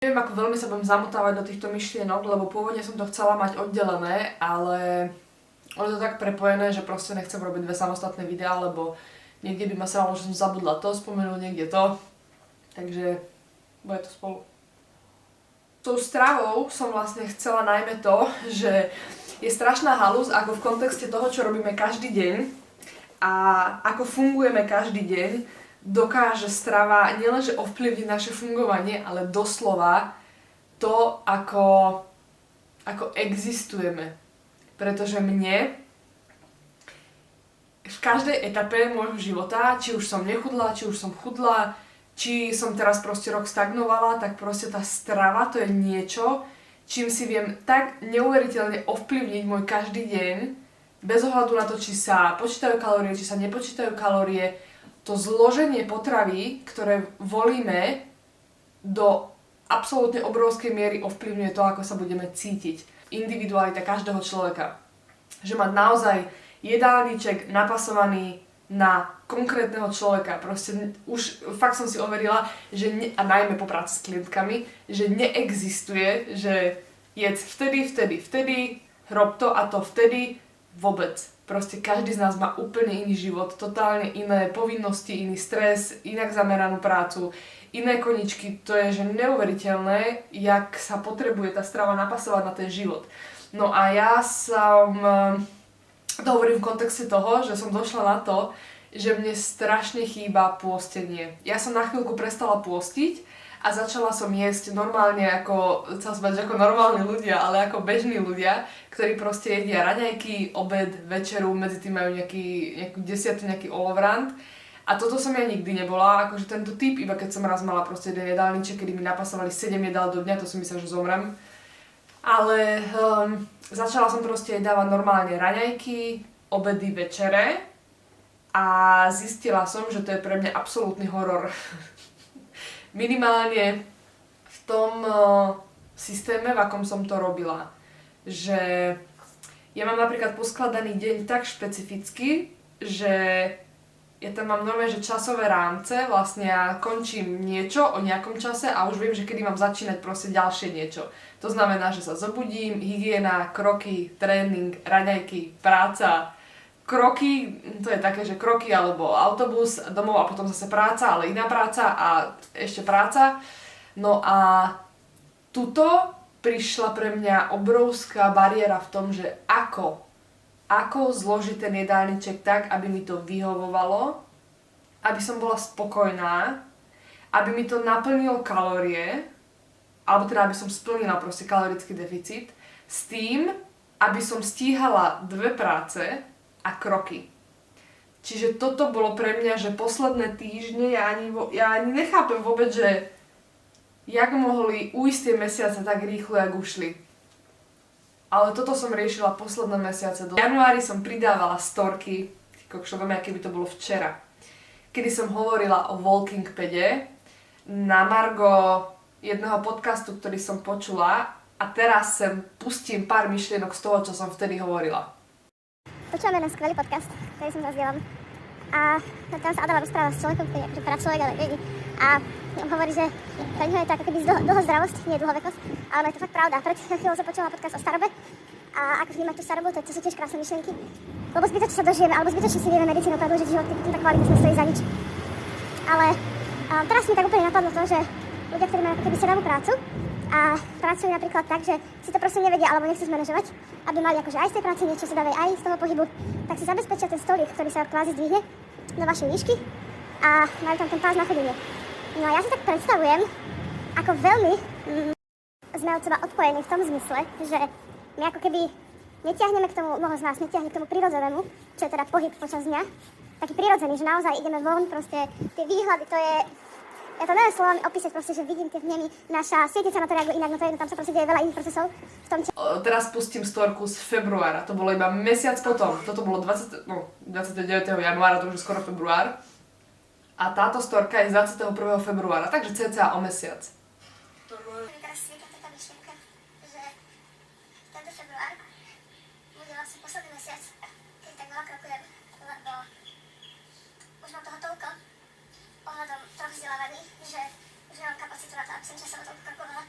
Neviem, ako veľmi sa budem zamotávať do týchto myšlienok, lebo pôvodne som to chcela mať oddelené, ale ono to tak prepojené, že proste nechcem robiť dve samostatné videá, lebo niekde by ma sralo, že som zabudla to spomenúť, niekde to. Takže bude to spolu. Tou stravou som vlastne chcela najmä to, že je strašná halúz, ako v kontexte toho, čo robíme každý deň a ako fungujeme každý deň, dokáže strava nielenže ovplyvniť naše fungovanie, ale doslova to, ako existujeme. Pretože mne v každej etape môjho života, či už som nechudla, či už som chudla, či som teraz proste rok stagnovala, tak proste tá strava to je niečo, čím si viem tak neuveriteľne ovplyvniť môj každý deň, bez ohľadu na to, či sa počítajú kalórie, či sa nepočítajú kalórie. To zloženie potravy, ktoré volíme, do absolútne obrovskej miery ovplyvňuje to, ako sa budeme cítiť. Individualita každého človeka. Že mať naozaj jedálniček napasovaný na konkrétneho človeka. Proste už fakt som si overila, že a najmä po práci s klientkami, že neexistuje, že jedz vtedy, rob to a to vtedy, vôbec. Proste každý z nás má úplne iný život, totálne iné povinnosti, iný stres, inak zameranú prácu, iné koničky. To je že neuveriteľné, jak sa potrebuje tá strava napasovať na ten život. No a ja som, to hovorím v kontexte toho, že som došla na to, že mne strašne chýba pôstenie. Ja som na chvíľku prestala pôstiť a začala som jesť normálne ako, chcem spať, ako normálni ľudia, ale ako bežní ľudia, ktorí proste jedia raňajky, obed, večeru, medzi tým majú nejakú desiatu, nejaký olovrant. A toto som ja nikdy nebola, akože tento typ, iba keď som raz mala proste jeden jedálniček, kedy mi napasovali 7 jedál do dňa, to som myslela, že zomrem. Ale začala som proste dávať normálne raňajky, obedy, večere a zistila som, že to je pre mňa absolútny horor. Minimálne v tom systéme, v akom som to robila. Že ja mám napríklad poskladaný deň tak špecificky, že ja tam mám normálne, že časové rámce, vlastne ja končím niečo o nejakom čase a už viem, že kedy mám začínať proste ďalšie niečo. To znamená, že sa zobudím, hygiena, kroky, tréning, raňajky, práca, kroky, to je také, že kroky alebo autobus domov a potom zase práca, ale iná práca a ešte práca. No a tuto prišla pre mňa obrovská bariéra v tom, že ako zložiť ten jedálniček tak, aby mi to vyhovovalo, aby som bola spokojná, aby mi to naplnilo kalórie, alebo teda aby som splnila proste kalorický deficit, s tým, aby som stíhala dve práce a kroky. Čiže toto bolo pre mňa, že posledné týždne ja ani nechápem vôbec, že jak mohli ujsť tie mesiace tak rýchlo, jak ušli. Ale toto som riešila posledné mesiace. V januári som pridávala storky, kokšo, viem, aké by to bolo včera, kedy som hovorila o walking pede na margo jedného podcastu, ktorý som počula a teraz sem pustím pár myšlienok z toho, čo som vtedy hovorila. Počúvame na skvelý podcast, ktorý som zazdielam. A tam sa Adela rozpráva s človekom, ktorý je teda človek, ale není. A on hovorí, že pre ňoho je to ako keby dlho zdravosť, nie dlhovekosť. Ale je to fakt pravda. Pred chvíľou som počula podcast o starobe. A ako vnímať tú starobu, to sú tiež krásne myšlienky. Lebo zbytočne sa dožijeme, alebo zbytočne si vieme medicínou predĺžiť život, keď tá kvalita nestojí za nič. Ale teraz mi tak úplne napadlo to, že ľudia, ktorí majú ako keby sedavú prácu, a pracujú napríklad tak, že si to proste nevedia alebo nechcú zmanažovať, aby mali akože aj z tej práce niečo sedavej, aj z toho pohybu, tak si zabezpečia ten stolík, ktorý sa kvázi zdvihne do vašej výšky a majú tam ten pás na chodenie. No a ja si tak predstavujem, ako veľmi sme od seba odpojení v tom zmysle, že my ako keby netiahneme k tomu, mnoho z nás netiahne k tomu prirodzenému, čo je teda pohyb počas dňa, taký prirodzený, že naozaj ideme von, proste tie výhľady, to je. Ja to neviem slovami opísať, proste, že vidím tie vnemy, naša sietica na to reaguje inak, no to je, tam sa proste deje veľa iných procesov v tom, Teraz pustím storku z februára, to bolo iba mesiac potom, toto bolo 29. januára, to už je skoro február. A táto storka je z 21. februára, takže cca o mesiac. Teraz svieta taká myšlienka, že tento február bude vlastne posledný mesiac, keď tak veľa krokujem, lebo už mám toho toľko ohľadom troch vzdelávaní, že už nemám kapacitu na to, aby som časovo toľko krokovala.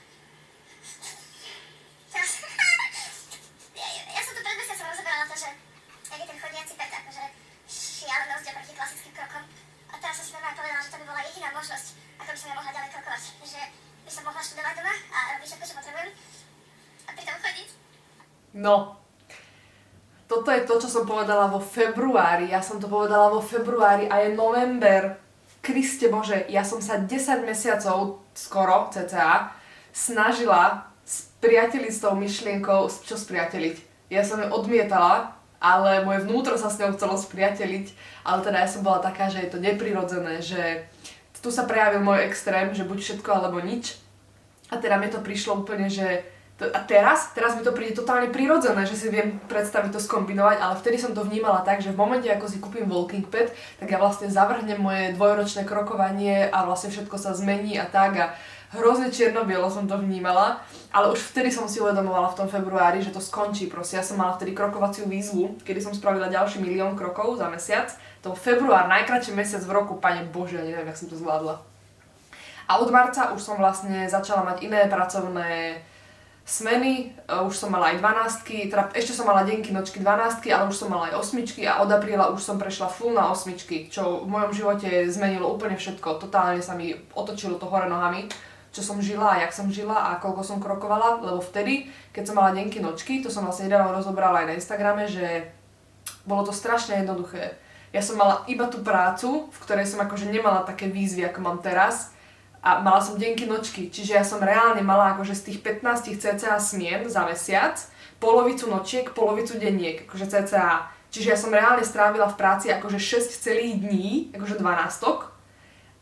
No, toto je to, čo som povedala vo februári. Ja som to povedala vo februári a je november. Kriste Bože, ja som sa 10 mesiacov, skoro, cca, snažila spriateliť s tou myšlienkou, čo spriateliť. Ja som ju odmietala, ale moje vnútro sa s ňou chcelo spriateliť, ale teda ja som bola taká, že je to neprirodzené, že tu sa prejavil môj extrém, že buď všetko alebo nič. A teda mi to prišlo úplne, že a teraz mi to príde totálne prirodzené, že si viem predstaviť to skombinovať, ale vtedy som to vnímala tak, že v momente, ako si kúpim walking pad, tak ja vlastne zavrhnem moje dvojročné krokovanie a vlastne všetko sa zmení a tak a hrozne čierno-bielo som to vnímala, ale už vtedy som si uvedomovala v tom februári, že to skončí proste. Ja som mala vtedy krokovaciu výzvu, kedy som spravila ďalší 1 000 000 krokov za mesiac. To február, najkratší mesiac v roku, pane Bože, ja neviem, jak som to zvládla. A od marca už som vlastne začala mať iné pracovné smeny, už som mala aj 12, teda ešte som mala denky, nočky 12, ale už som mala aj 8 a od apríla už som prešla full na 8, čo v mojom živote zmenilo úplne všetko. Totálne sa mi otočilo to hore nohami, čo som žila a jak som žila a koľko som krokovala, lebo vtedy, keď som mala denky, nočky, to som vlastne nedávno rozobrala aj na Instagrame, že bolo to strašne jednoduché. Ja som mala iba tú prácu, v ktorej som akože nemala také výzvy, ako mám teraz, a mala som denky, nočky, čiže ja som reálne mala akože z tých 15 cca smien za mesiac, polovicu nočiek, polovicu denniek, akože cca. Čiže ja som reálne strávila v práci akože 6 celých dní, akože 12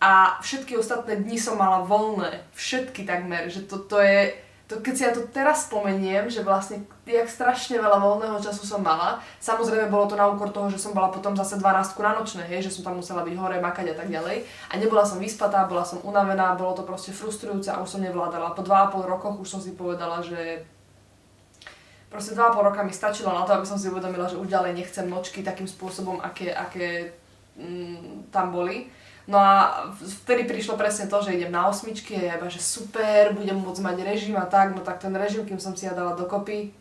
a všetky ostatné dni som mala voľné, všetky takmer, že to je, keď si ja to teraz spomeniem, že vlastne jak strašne veľa voľného času som mala, samozrejme bolo to na úkor toho, že som bola potom zase 12 na nočné, hej, že som tam musela byť hore, makať a tak ďalej a nebola som vyspatá, bola som unavená, bolo to proste frustrujúce a už som nevládala. Po 2,5 rokoch už som si povedala, že proste 2,5 roka mi stačilo na to, aby som si uvedomila, že už ďalej nechcem nočky takým spôsobom, aké tam boli. No a vtedy prišlo presne to, že idem na 8 a ja iba, že super, budem môcť mať režim a tak, no tak ten režim, kým som si ja dala dokopy,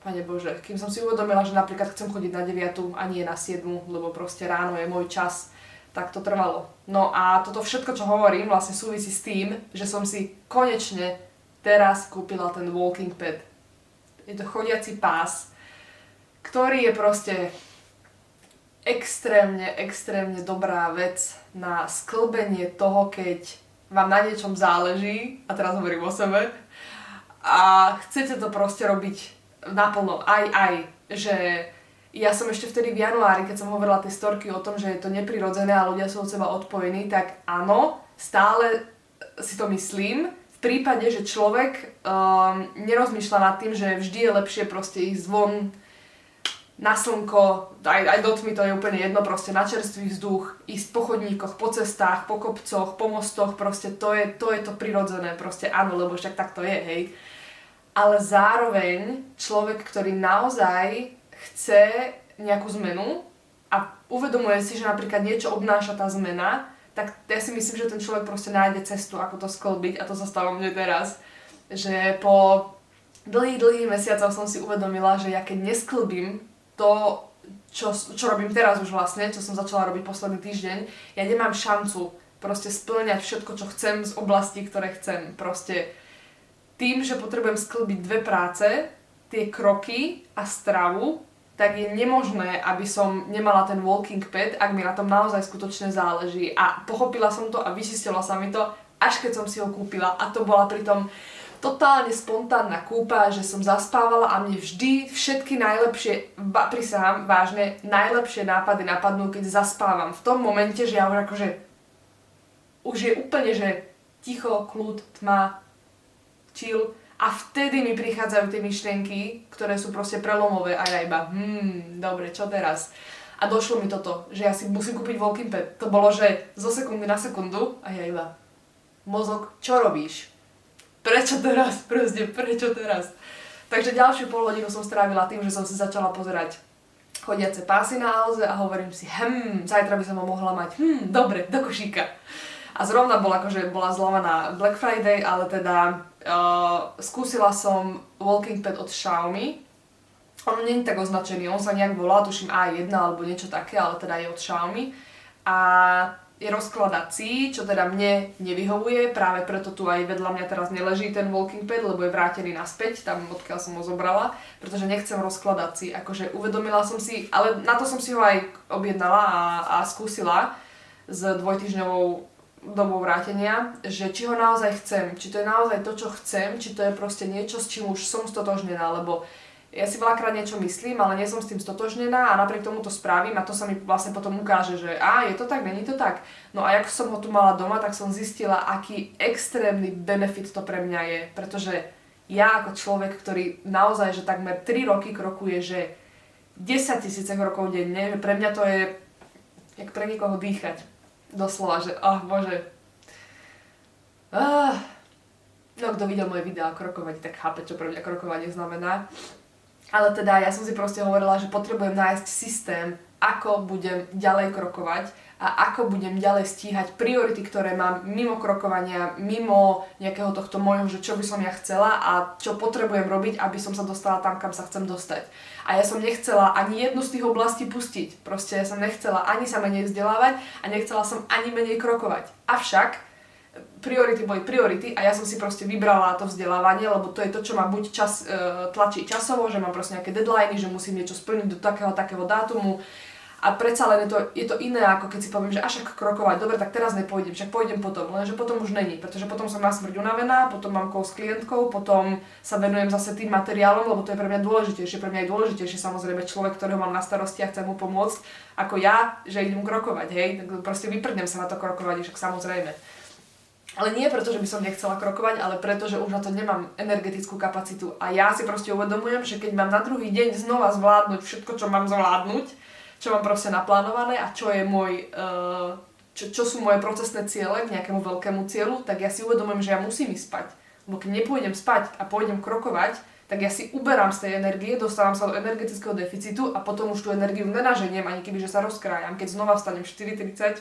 pane Bože, kým som si uvedomila, že napríklad chcem chodiť na 9 a nie na 7, lebo proste ráno je môj čas, tak to trvalo. No a toto všetko, čo hovorím, vlastne súvisí s tým, že som si konečne teraz kúpila ten walking pad. Je to chodiaci pás, ktorý je proste extrémne dobrá vec na sklbenie toho, keď vám na niečom záleží, a teraz hovorím o sebe, a chcete to proste robiť naplno, aj, že ja som ešte vtedy v januári, keď som hovorila tie storky o tom, že je to neprirodzené a ľudia sú od seba odpojení, tak áno, stále si to myslím, v prípade, že človek nerozmýšľa nad tým, že vždy je lepšie proste ísť von na slnko, aj do tmy, to je úplne jedno, proste na čerstvý vzduch, ísť po chodníkoch, po cestách, po kopcoch, po mostoch, proste to je to prirodzené, proste áno, lebo však tak to je, hej. Ale zároveň človek, ktorý naozaj chce nejakú zmenu a uvedomuje si, že napríklad niečo obnáša tá zmena, tak ja si myslím, že ten človek proste nájde cestu, ako to sklbiť a to sa stalo mne teraz, že po dlhých mesiacoch som si uvedomila, že ja keď nesklbím to, čo robím teraz už vlastne, čo som začala robiť posledný týždeň, ja nemám šancu proste spĺňať všetko, čo chcem z oblastí, ktoré chcem. Proste tým, že potrebujem sklbiť 2 práce, tie kroky a stravu, tak je nemožné, aby som nemala ten walking pad, ak mi na tom naozaj skutočne záleží. A pochopila som to a vysistila sa mi to, až keď som si ho kúpila. A to bola pritom totálne spontánna kúpa, že som zaspávala a mne vždy všetky najlepšie, prisahám vážne, najlepšie nápady napadnú, keď zaspávam. V tom momente, že ja už akože už je úplne, že ticho, kľud, tma, chill a vtedy mi prichádzajú tie myšlienky, ktoré sú proste prelomové a ja iba, dobre, čo teraz? A došlo mi toto, že ja si musím kúpiť walking pad. To bolo, že zo sekundy na sekundu a ja iba, mozog, čo robíš? Prečo teraz? Proste, prečo teraz? Takže ďalšiu pol hodinu som strávila tým, že som si začala pozerať chodiace pásy na Alze a hovorím si, zajtra by som ho mohla mať, dobre, do košíka. A zrovna bola zľava na Black Friday, ale teda skúsila som walking pad od Xiaomi. On nie je tak označený, on sa nejak volá, tuším A1 alebo niečo také, ale teda je od Xiaomi. A je rozkladací, čo teda mne nevyhovuje, práve preto tu aj vedľa mňa teraz neleží ten walking pad, lebo je vrátený naspäť, tam odkiaľ som ho zobrala, pretože nechcem rozkladací. Akože uvedomila som si, ale na to som si ho aj objednala a skúsila s 2-týždňovou dobou vrátenia, že či ho naozaj chcem, či to je naozaj to, čo chcem, či to je proste niečo, s čím už som stotožnená, lebo ja si veľakrát niečo myslím, ale nie som s tým stotožnená a napriek tomu to spravím a to sa mi vlastne potom ukáže, že je to tak, není to tak. No a jak som ho tu mala doma, tak som zistila, aký extrémny benefit to pre mňa je, pretože ja ako človek, ktorý naozaj, že takmer 3 roky krokuje, že 10 000 krokov denne, že pre mňa to je jak pre niekoho dýchať. Doslova, že bože. No kto videl moje videá o krokovaní, tak chápe, čo pre mňa krokovanie znamená. Ale teda ja som si proste hovorila, že potrebujem nájsť systém, ako budem ďalej krokovať a ako budem ďalej stíhať priority, ktoré mám mimo krokovania, mimo nejakého tohto môjho, že čo by som ja chcela a čo potrebujem robiť, aby som sa dostala tam, kam sa chcem dostať. A ja som nechcela ani jednu z tých oblastí pustiť. Proste ja som nechcela ani sa menej vzdelávať a nechcela som ani menej krokovať. Avšak priority boli priority a ja som si proste vybrala to vzdelávanie, lebo to je to, čo ma buď tlačí časovo, že mám proste nejaké deadliny, že musím niečo splniť do takého dátumu a predsa len je to iné, ako keď si poviem, že však krokovať, dobre, tak teraz nepôjdem, však pôjdem potom, lenže potom už není, pretože potom som na smrť unavená, potom mám call s klientkou, potom sa venujem zase tým materiálom, lebo to je pre mňa dôležitejšie, pre mňa je dôležitejšie samozrejme človek, ktorého mám na starosti a chcem mu pomôcť, ako ja, že idem krokovať, hej, tak proste vyprdnem sa na to krokovať, však samozrejme. Ale nie preto, že by som nechcela krokovať, ale preto, že už na to nemám energetickú kapacitu. A ja si proste uvedomujem, že keď mám na druhý deň znova zvládnuť všetko, čo mám zvládnuť, čo mám proste naplánované a čo je čo sú moje procesné ciele k nejakému veľkému cieľu, tak ja si uvedomujem, že ja musím ísť spať. Lebo keď nepôjdem spať a pôjdem krokovať, tak ja si uberám z tej energie, dostávam sa do energetického deficitu a potom už tú energiu nenaženiem, ani kebyže sa rozkrájam. Keď znova vstanem 4:30,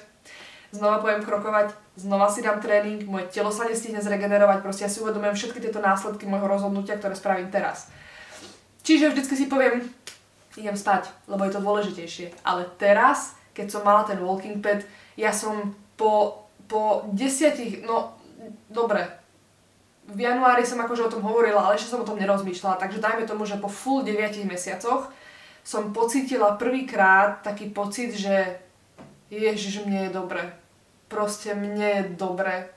znova pôjdem krokovať, znova si dám tréning, moje telo sa nestihne zregenerovať, proste ja si uvedomujem všetky tieto následky môjho rozhodnutia, ktoré spravím teraz. Čiže vždycky si poviem, idem spať, lebo je to dôležitejšie. Ale teraz, keď som mala ten walking pad, ja som po 10, dobre, v januári som akože o tom hovorila, ale ešte som o tom nerozmýšľala, takže dajme tomu, že po full 9 mesiacoch som pocítila prvýkrát taký pocit, že Ježiš, mne je dobre. Proste mne je dobre.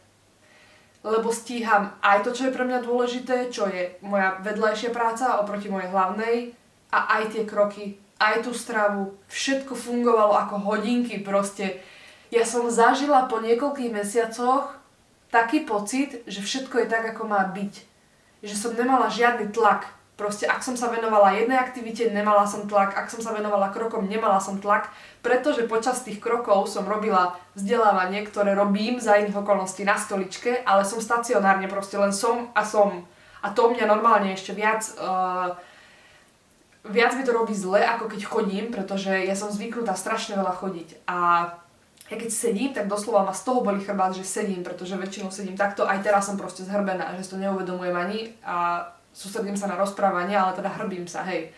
Lebo stíham aj to, čo je pre mňa dôležité, čo je moja vedľajšia práca oproti mojej hlavnej a aj tie kroky, aj tú stravu. Všetko fungovalo ako hodinky proste. Ja som zažila po niekoľkých mesiacoch taký pocit, že všetko je tak, ako má byť. Že som nemala žiadny tlak. Proste ak som sa venovala jednej aktivite, nemala som tlak, ak som sa venovala krokom, nemala som tlak, pretože počas tých krokov som robila vzdelávanie, ktoré robím za iných okolností na stoličke, ale som stacionárne, proste len som. A to mňa normálne ešte viac mi to robí zle, ako keď chodím, pretože ja som zvyknutá strašne veľa chodiť. A ja keď sedím, tak doslova ma z toho bolí chrbát, že sedím, pretože väčšinou sedím takto, aj teraz som proste zhrbená, že si to neuvedomujem ani a sústredím sa na rozprávanie, ale teda hrbím sa, hej.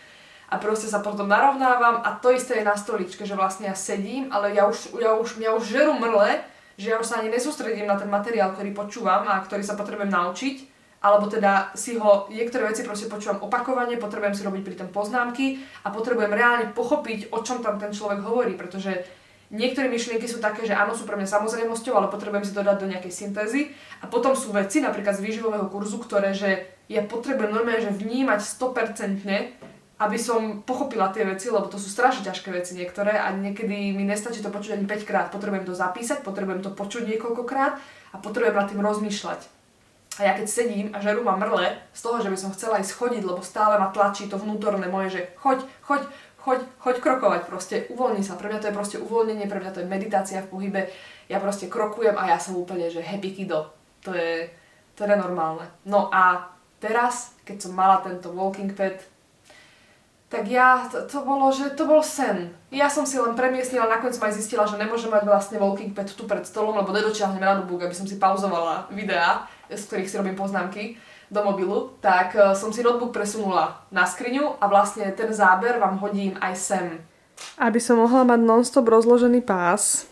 A proste sa potom narovnávam a to isté je na stoličke, že vlastne ja sedím, ale mňa už žerú mrle, že ja už sa ani nesústredím na ten materiál, ktorý počúvam a ktorý sa potrebujem naučiť, alebo teda niektoré veci proste počúvam opakovane, potrebujem si robiť pri tom poznámky a potrebujem reálne pochopiť, o čom tam ten človek hovorí, pretože niektoré myšlienky sú také, že áno, sú pre mňa samozrejmosťou, ale potrebujem si to dať do nejakej syntézy. A potom sú veci, napríklad z výživového kurzu, ktoré, že ja potrebujem normálne, že vnímať 100%, aby som pochopila tie veci, lebo to sú strašne ťažké veci niektoré a niekedy mi nestačí to počuť ani 5 krát. Potrebujem to zapísať, potrebujem to počuť niekoľkokrát a potrebujem nad tým rozmýšľať. A ja keď sedím a žerú ma mrle z toho, že by som chcela ísť chodiť, lebo stále ma tlačí to vnútorné moje, že choď krokovať, proste uvoľni sa. Pre mňa to je proste uvoľnenie, pre mňa to je meditácia v pohybe. Ja proste krokujem a ja som úplne, že happy kiddo. To je normálne. No a teraz, keď som mala tento walking pad, tak to bol sen. Ja som si len premiestnila, nakoniec som aj zistila, že nemôžem mať vlastne walking pad tu pred stolom, lebo nedočiahnem na notebook, aby som si pauzovala videá, z ktorých si robím poznámky do mobilu, tak som si notebook presunula na skriňu a vlastne ten záber vám hodím aj sem. Aby som mohla mať non-stop rozložený pás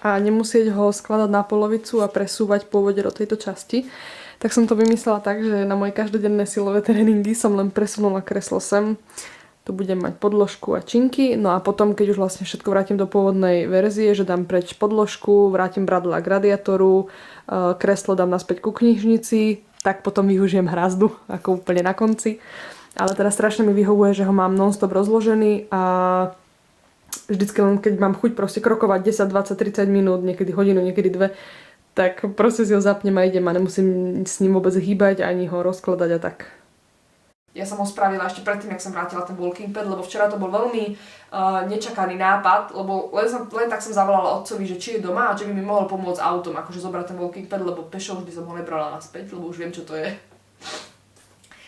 a nemusieť ho skladať na polovicu a presúvať pôvode do tejto časti, tak som to vymyslela tak, že na moje každodenné silové tréningy som len presunula kreslo sem. Tu budem mať podložku a činky, no a potom, keď už vlastne všetko vrátim do pôvodnej verzie, že dám preč podložku, vrátim bradla k radiátoru, kreslo dám naspäť ku knižnici, tak potom využijem hrazdu, ako úplne na konci. Ale teda strašne mi vyhovuje, že ho mám non-stop rozložený a vždycky len keď mám chuť proste krokovať 10, 20, 30 minút, niekedy hodinu, niekedy 2, tak proste si ho zapnem a idem a nemusím s ním vôbec hýbať ani ho rozkladať a tak. Ja som ho spravila ešte predtým, jak som vrátila ten walking pad, lebo včera to bol veľmi nečakaný nápad, lebo len tak som zavolala otcovi, že či je doma a či by mi mohol pomôcť autom, akože zobrať ten walking pad, lebo pešo už by som ho nebrala naspäť, lebo už viem, čo to je.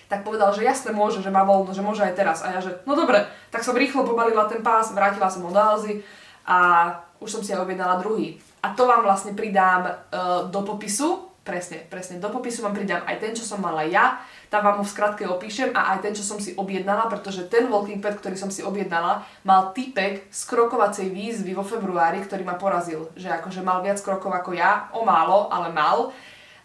Tak povedal, že jasne môže, že má voľno, že môže aj teraz. A ja, že no dobre, tak som rýchlo pobalila ten pás, vrátila som ho do Alzy a už som si aj objednala druhý. A to vám vlastne pridám do popisu, presne, do popisu vám pridám aj ten, čo som mala ja, tam vám ho v skratke opíšem a aj ten, čo som si objednala, pretože ten walking pad, ktorý som si objednala, mal typek z krokovacej výzvy vo februári, ktorý ma porazil. Že akože mal viac krokov ako ja, o málo, ale mal.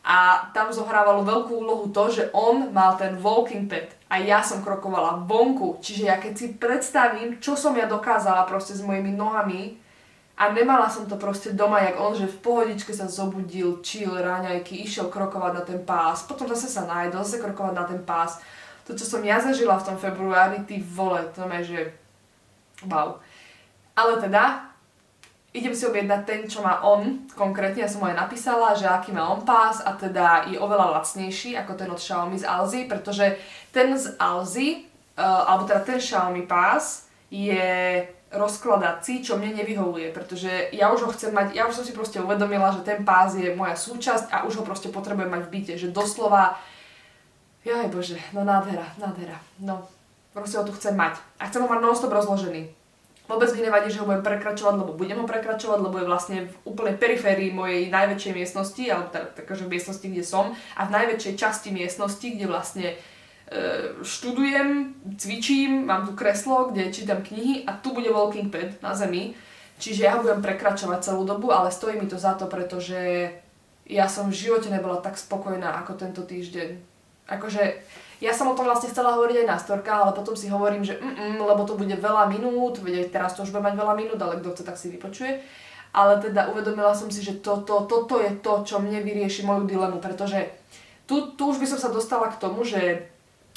A tam zohrávalo veľkú úlohu to, že on mal ten walking pad a ja som krokovala vonku. Čiže ja keď si predstavím, čo som ja dokázala proste s mojimi nohami a nemala som to proste doma, jak on, že v pohodičke sa zobudil, chill, ráňajky, išiel krokovať na ten pás, potom zase sa najedol, zase krokovať na ten pás. To, čo som ja zažila v tom februári, ty vole, to je, že wow. Ale teda, idem si objednať ten, čo má on, konkrétne, ja som ho aj napísala, že aký má on pás a teda je oveľa lacnejší ako ten od Xiaomi z Alzy, pretože ten z Alzy, alebo teda ten Xiaomi pás je rozkladací, čo mne nevyhovuje, pretože ja už ho chcem mať, ja už som si proste uvedomila, že ten pás je moja súčasť a už ho proste potrebujem mať v byte, že doslova, jaj bože, no nádhera, no proste ho tu chcem mať a chcem ho mať non-stop rozložený. Vôbec mi nevadí, že ho budem prekračovať, lebo budem ho prekračovať, lebo je vlastne v úplnej periférii mojej najväčšej miestnosti, alebo takže v miestnosti, kde som a v najväčšej časti miestnosti, kde vlastne študujem, cvičím, mám tu kreslo, kde čítam knihy a tu bude walking pad na zemi. Čiže ja ho budem prekračovať celú dobu, ale stojí mi to za to, pretože ja som v živote nebola tak spokojná ako tento týždeň. Akože ja som o tom vlastne chcela hovoriť aj na storkách, ale potom si hovorím, že lebo to bude veľa minút, veď teraz to už bude mať veľa minút, ale kto chce, tak si vypočuje. Ale teda uvedomila som si, že toto je to, čo mne vyrieši moju dilemu, pretože tu už by som sa dostala k tomu, že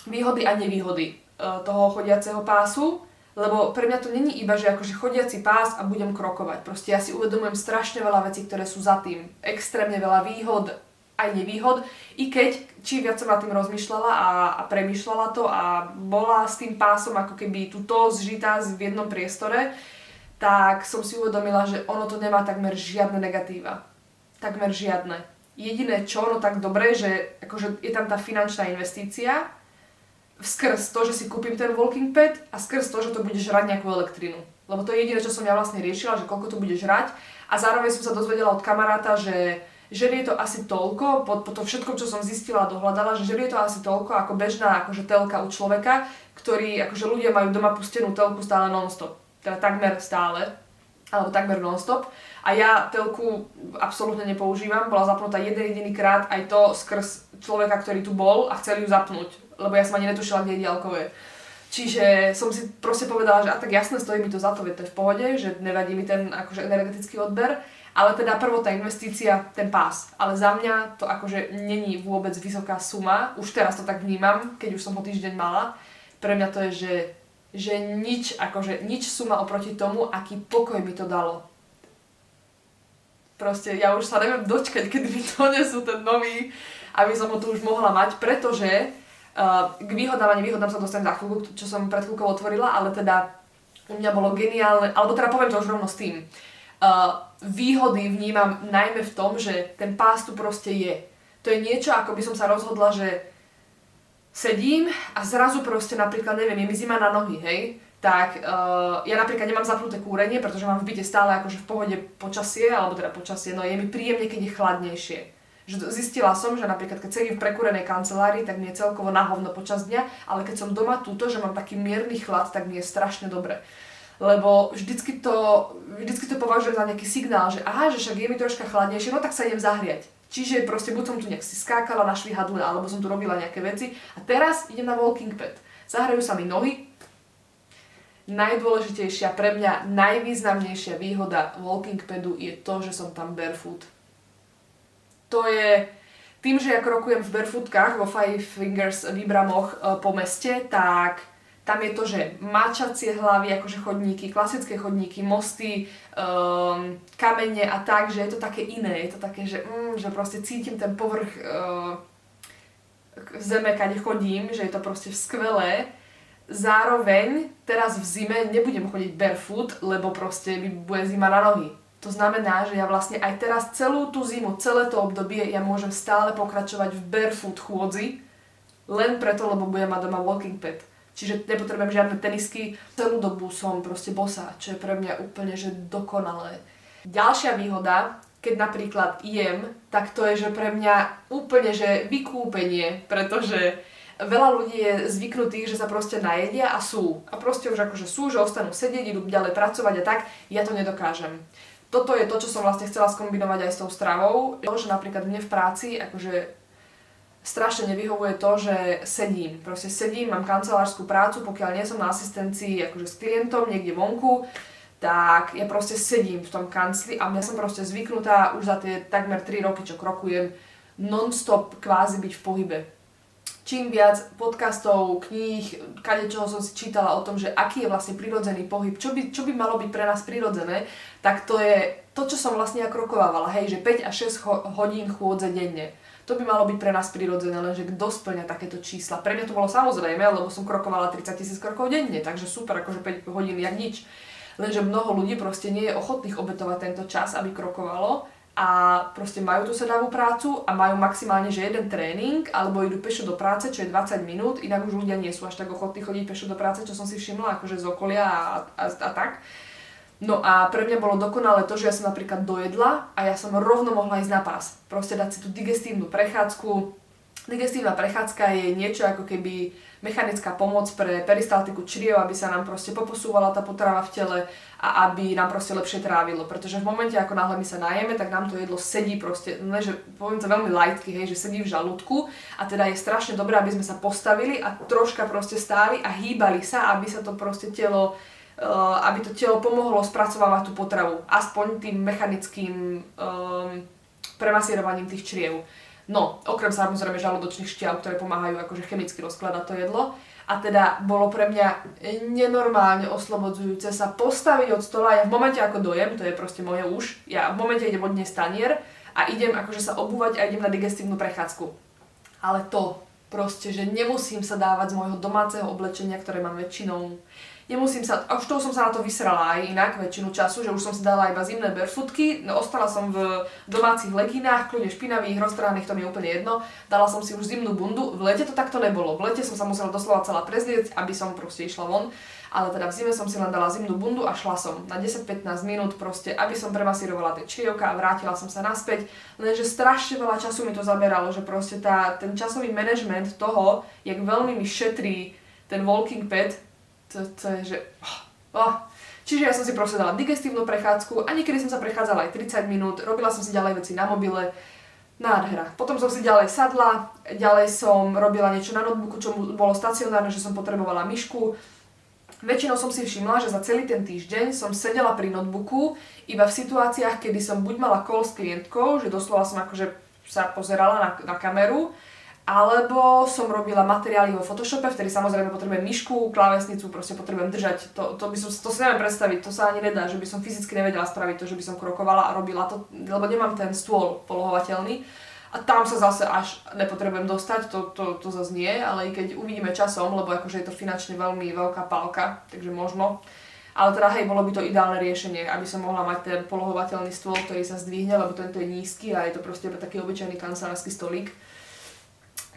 výhody a nevýhody toho chodiaceho pásu, lebo pre mňa to není iba, že akože chodiaci pás a budem krokovať. Proste ja si uvedomujem strašne veľa vecí, ktoré sú za tým. Extrémne veľa výhod aj nevýhod, i keď či viac som nad tým rozmýšľala a premýšľala to a bola s tým pásom ako keby tuto zžitá v jednom priestore, tak som si uvedomila, že ono to nemá takmer žiadne negatíva. Takmer žiadne. Jediné čo, no tak dobre, že akože je tam tá finančná investícia, skrz to, že si kúpim ten walking pad a skrz to, že to bude žrať nejakú elektrinu. Lebo to je jediné, čo som ja vlastne riešila, že koľko to bude žrať. A zároveň som sa dozvedela od kamaráta, že žerie to asi toľko, po tom všetkom, čo som zistila a dohľadala, že žerie to asi toľko ako bežná akože telka u človeka, ktorý, akože ľudia majú doma pustenú telku stále non-stop. Teda takmer stále, alebo takmer non-stop. A ja telku absolútne nepoužívam, bola zapnutá jeden jediný krát, aj to skrz človeka, ktorý tu bol a chcel ju zapnúť, lebo ja som ani netušila, kde je diaľkové. Čiže som si proste povedala, že a tak jasne, stojí mi to za to, veď to je v pohode, že nevadí mi ten akože energetický odber, ale teda prvotná investícia, ten pás. Ale za mňa to akože není vôbec vysoká suma, už teraz to tak vnímam, keď už som ho týždeň mala. Pre mňa to je, že nič suma oproti tomu, aký pokoj mi to dalo. Proste ja už sa neviem dočkať, kedy mi donesú ten nový, aby som ho tu už mohla mať, pretože k výhodám a nevýhodám sa dostanem za chvíľku, čo som pred chvíľkou otvorila, ale teda u mňa bolo geniálne, alebo teda poviem to už rovno s tým. Výhody vnímam najmä v tom, že ten pás tu proste je. To je niečo, ako by som sa rozhodla, že sedím a zrazu proste napríklad, neviem, je mi zima na nohy, hej? Tak ja napríklad nemám zapnuté kúrenie, pretože mám v byte stále akože v pohode počasie, alebo teda počasie, no je mi príjemne, keď je chladnejšie. Že zistila som, že napríklad keď sedím v prekúrenej kancelárii, tak mi je celkovo na hovno počas dňa, ale keď som doma túto, že mám taký mierny chlad, tak mi je strašne dobre. lebo vždycky to považujem za nejaký signál, že aha, že však je mi troška chladnejšie, no tak sa idem zahriať. Čiže proste buď som tu nejak si skákala na švihadle, alebo som tu robila nejaké veci a teraz idem na walking pad. Zahrajú sa mi nohy. Najdôležitejšia, pre mňa najvýznamnejšia výhoda walking padu je to, že som tam barefoot. To je tým, že ja krokujem v barefootkách vo Five Fingers výbramoch po meste, tak tam je to, že máčacie hlavy, akože chodníky, klasické chodníky, mosty, kamene a tak, že je to také iné, je to také, že proste cítim ten povrch zeme, kade chodím, že je to proste skvelé. Zároveň teraz v zime nebudem chodiť barefoot, lebo proste mi bude zima na nohy. To znamená, že ja vlastne aj teraz celú tú zimu, celé to obdobie, ja môžem stále pokračovať v barefoot chôdzi, len preto, lebo budem mať doma walking pad. Čiže nepotrebujem žiadne tenisky, celú dobu som proste bosá, čo je pre mňa úplne že dokonalé. Ďalšia výhoda, keď napríklad jem, tak to je, že pre mňa úplne že vykúpenie, pretože veľa ľudí je zvyknutých, že sa proste najedia a sú. A proste už akože sú, že ostanú sedieť, idú ďalej pracovať a tak. Ja to nedokážem. Toto je to, čo som vlastne chcela skombinovať aj s tou stravou. To, že napríklad mne v práci akože strašne nevyhovuje to, že sedím. Proste sedím, mám kancelárskú prácu, pokiaľ nie som na asistencii akože s klientom niekde vonku, tak ja proste sedím v tom kancli a ja som proste zvyknutá už za tie takmer 3 roky, čo krokujem, non-stop kvázi byť v pohybe. Čím viac podcastov, kníh, kadečoho som si čítala o tom, že aký je vlastne prirodzený pohyb, čo by malo byť pre nás prirodzené, tak to je to, čo som vlastne ja krokovávala, hej, že 5 až 6 hodín chôdze denne. To by malo byť pre nás prirodzené, lenže kto spĺňa takéto čísla. Pre mňa to bolo samozrejme, lebo som krokovala 30 000 krokov denne, takže super, akože 5 hodín jak nič. Lenže mnoho ľudí proste nie je ochotných obetovať tento čas, aby krokovalo. A proste majú tú sedavú prácu a majú maximálne, že jeden tréning, alebo idú pešo do práce, čo je 20 minút, inak už ľudia nie sú až tak ochotní chodiť pešo do práce, čo som si všimla, akože z okolia a tak. No a pre mňa bolo dokonalé to, že ja som napríklad dojedla a ja som rovno mohla ísť na pás. Proste dať si tú digestívnu prechádzku. Digestívna prechádzka je niečo ako keby mechanická pomoc pre peristaltiku čriev, aby sa nám proste poposúvala tá potrava v tele a aby nám proste lepšie trávilo. Pretože v momente, ako náhle my sa najeme, tak nám to jedlo sedí proste, ne, že poviem to veľmi lightky, hej, že sedí v žalúdku a teda je strašne dobré, aby sme sa postavili a troška proste stáli a hýbali sa, aby sa to proste telo, aby to telo pomohlo spracovávať tú potravu. Aspoň tým mechanickým premasírovaním tých čriev. No, okrem samozrejme žalúdočných šťav, ktoré pomáhajú akože chemicky rozkladať to jedlo. A teda bolo pre mňa nenormálne oslobodzujúce sa postaviť od stola. Ja v momente ako dojem, to je proste moje už, ja v momente idem odniesť tanier a idem akože sa obúvať a idem na digestívnu prechádzku. Ale to proste, že nemusím sa dávať z môjho domáceho oblečenia, ktoré mám väčšinou. Nemusím sa, a už toho som sa na to vysrala aj inak väčšinu času, že už som si dala iba zimné barefootky, no ostala som v domácich leginách, kľudne špinavých, roztrhaných, to mi je úplne jedno. Dala som si už zimnú bundu, v lete to takto nebolo, v lete som sa musela doslova celá prezlieť, aby som proste išla von, ale teda v zime som si len dala zimnú bundu a šla som na 10-15 minút proste, aby som premasírovala tie črievka a vrátila som sa naspäť, lenže strašne veľa času mi to zaberalo, že proste ten časový manažment toho, jak veľmi mi šetrí ten walking pad, to je, že... Čiže ja som si proste dala digestívnu prechádzku a niekedy som sa prechádzala aj 30 minút, robila som si ďalej veci na mobile, nádhera. Potom som si ďalej sadla, ďalej som robila niečo na notebooku, čo bolo stacionárne, že som potrebovala myšku. Väčšinou som si všimla, že za celý ten týždeň som sedela pri notebooku iba v situáciách, kedy som buď mala call s klientkou, že doslova som akože sa pozerala na kameru, alebo som robila materiály vo Photoshope, vtedy samozrejme potrebujem myšku, klávesnicu, proste potrebujem držať. To si neviem predstaviť, to sa ani nedá, že by som fyzicky nevedela spraviť to, že by som krokovala a robila to, lebo nemám ten stôl polohovateľný. A tam sa zase až nepotrebujem dostať, to zase nie, ale i keď uvidíme časom, lebo akože je to finančne veľmi veľká pálka, takže možno. Ale teda hej, bolo by to ideálne riešenie, aby som mohla mať ten polohovateľný stôl, ktorý sa zdvihne, lebo tento je nízky a je to proste taký obyčajný kancelársky stolík.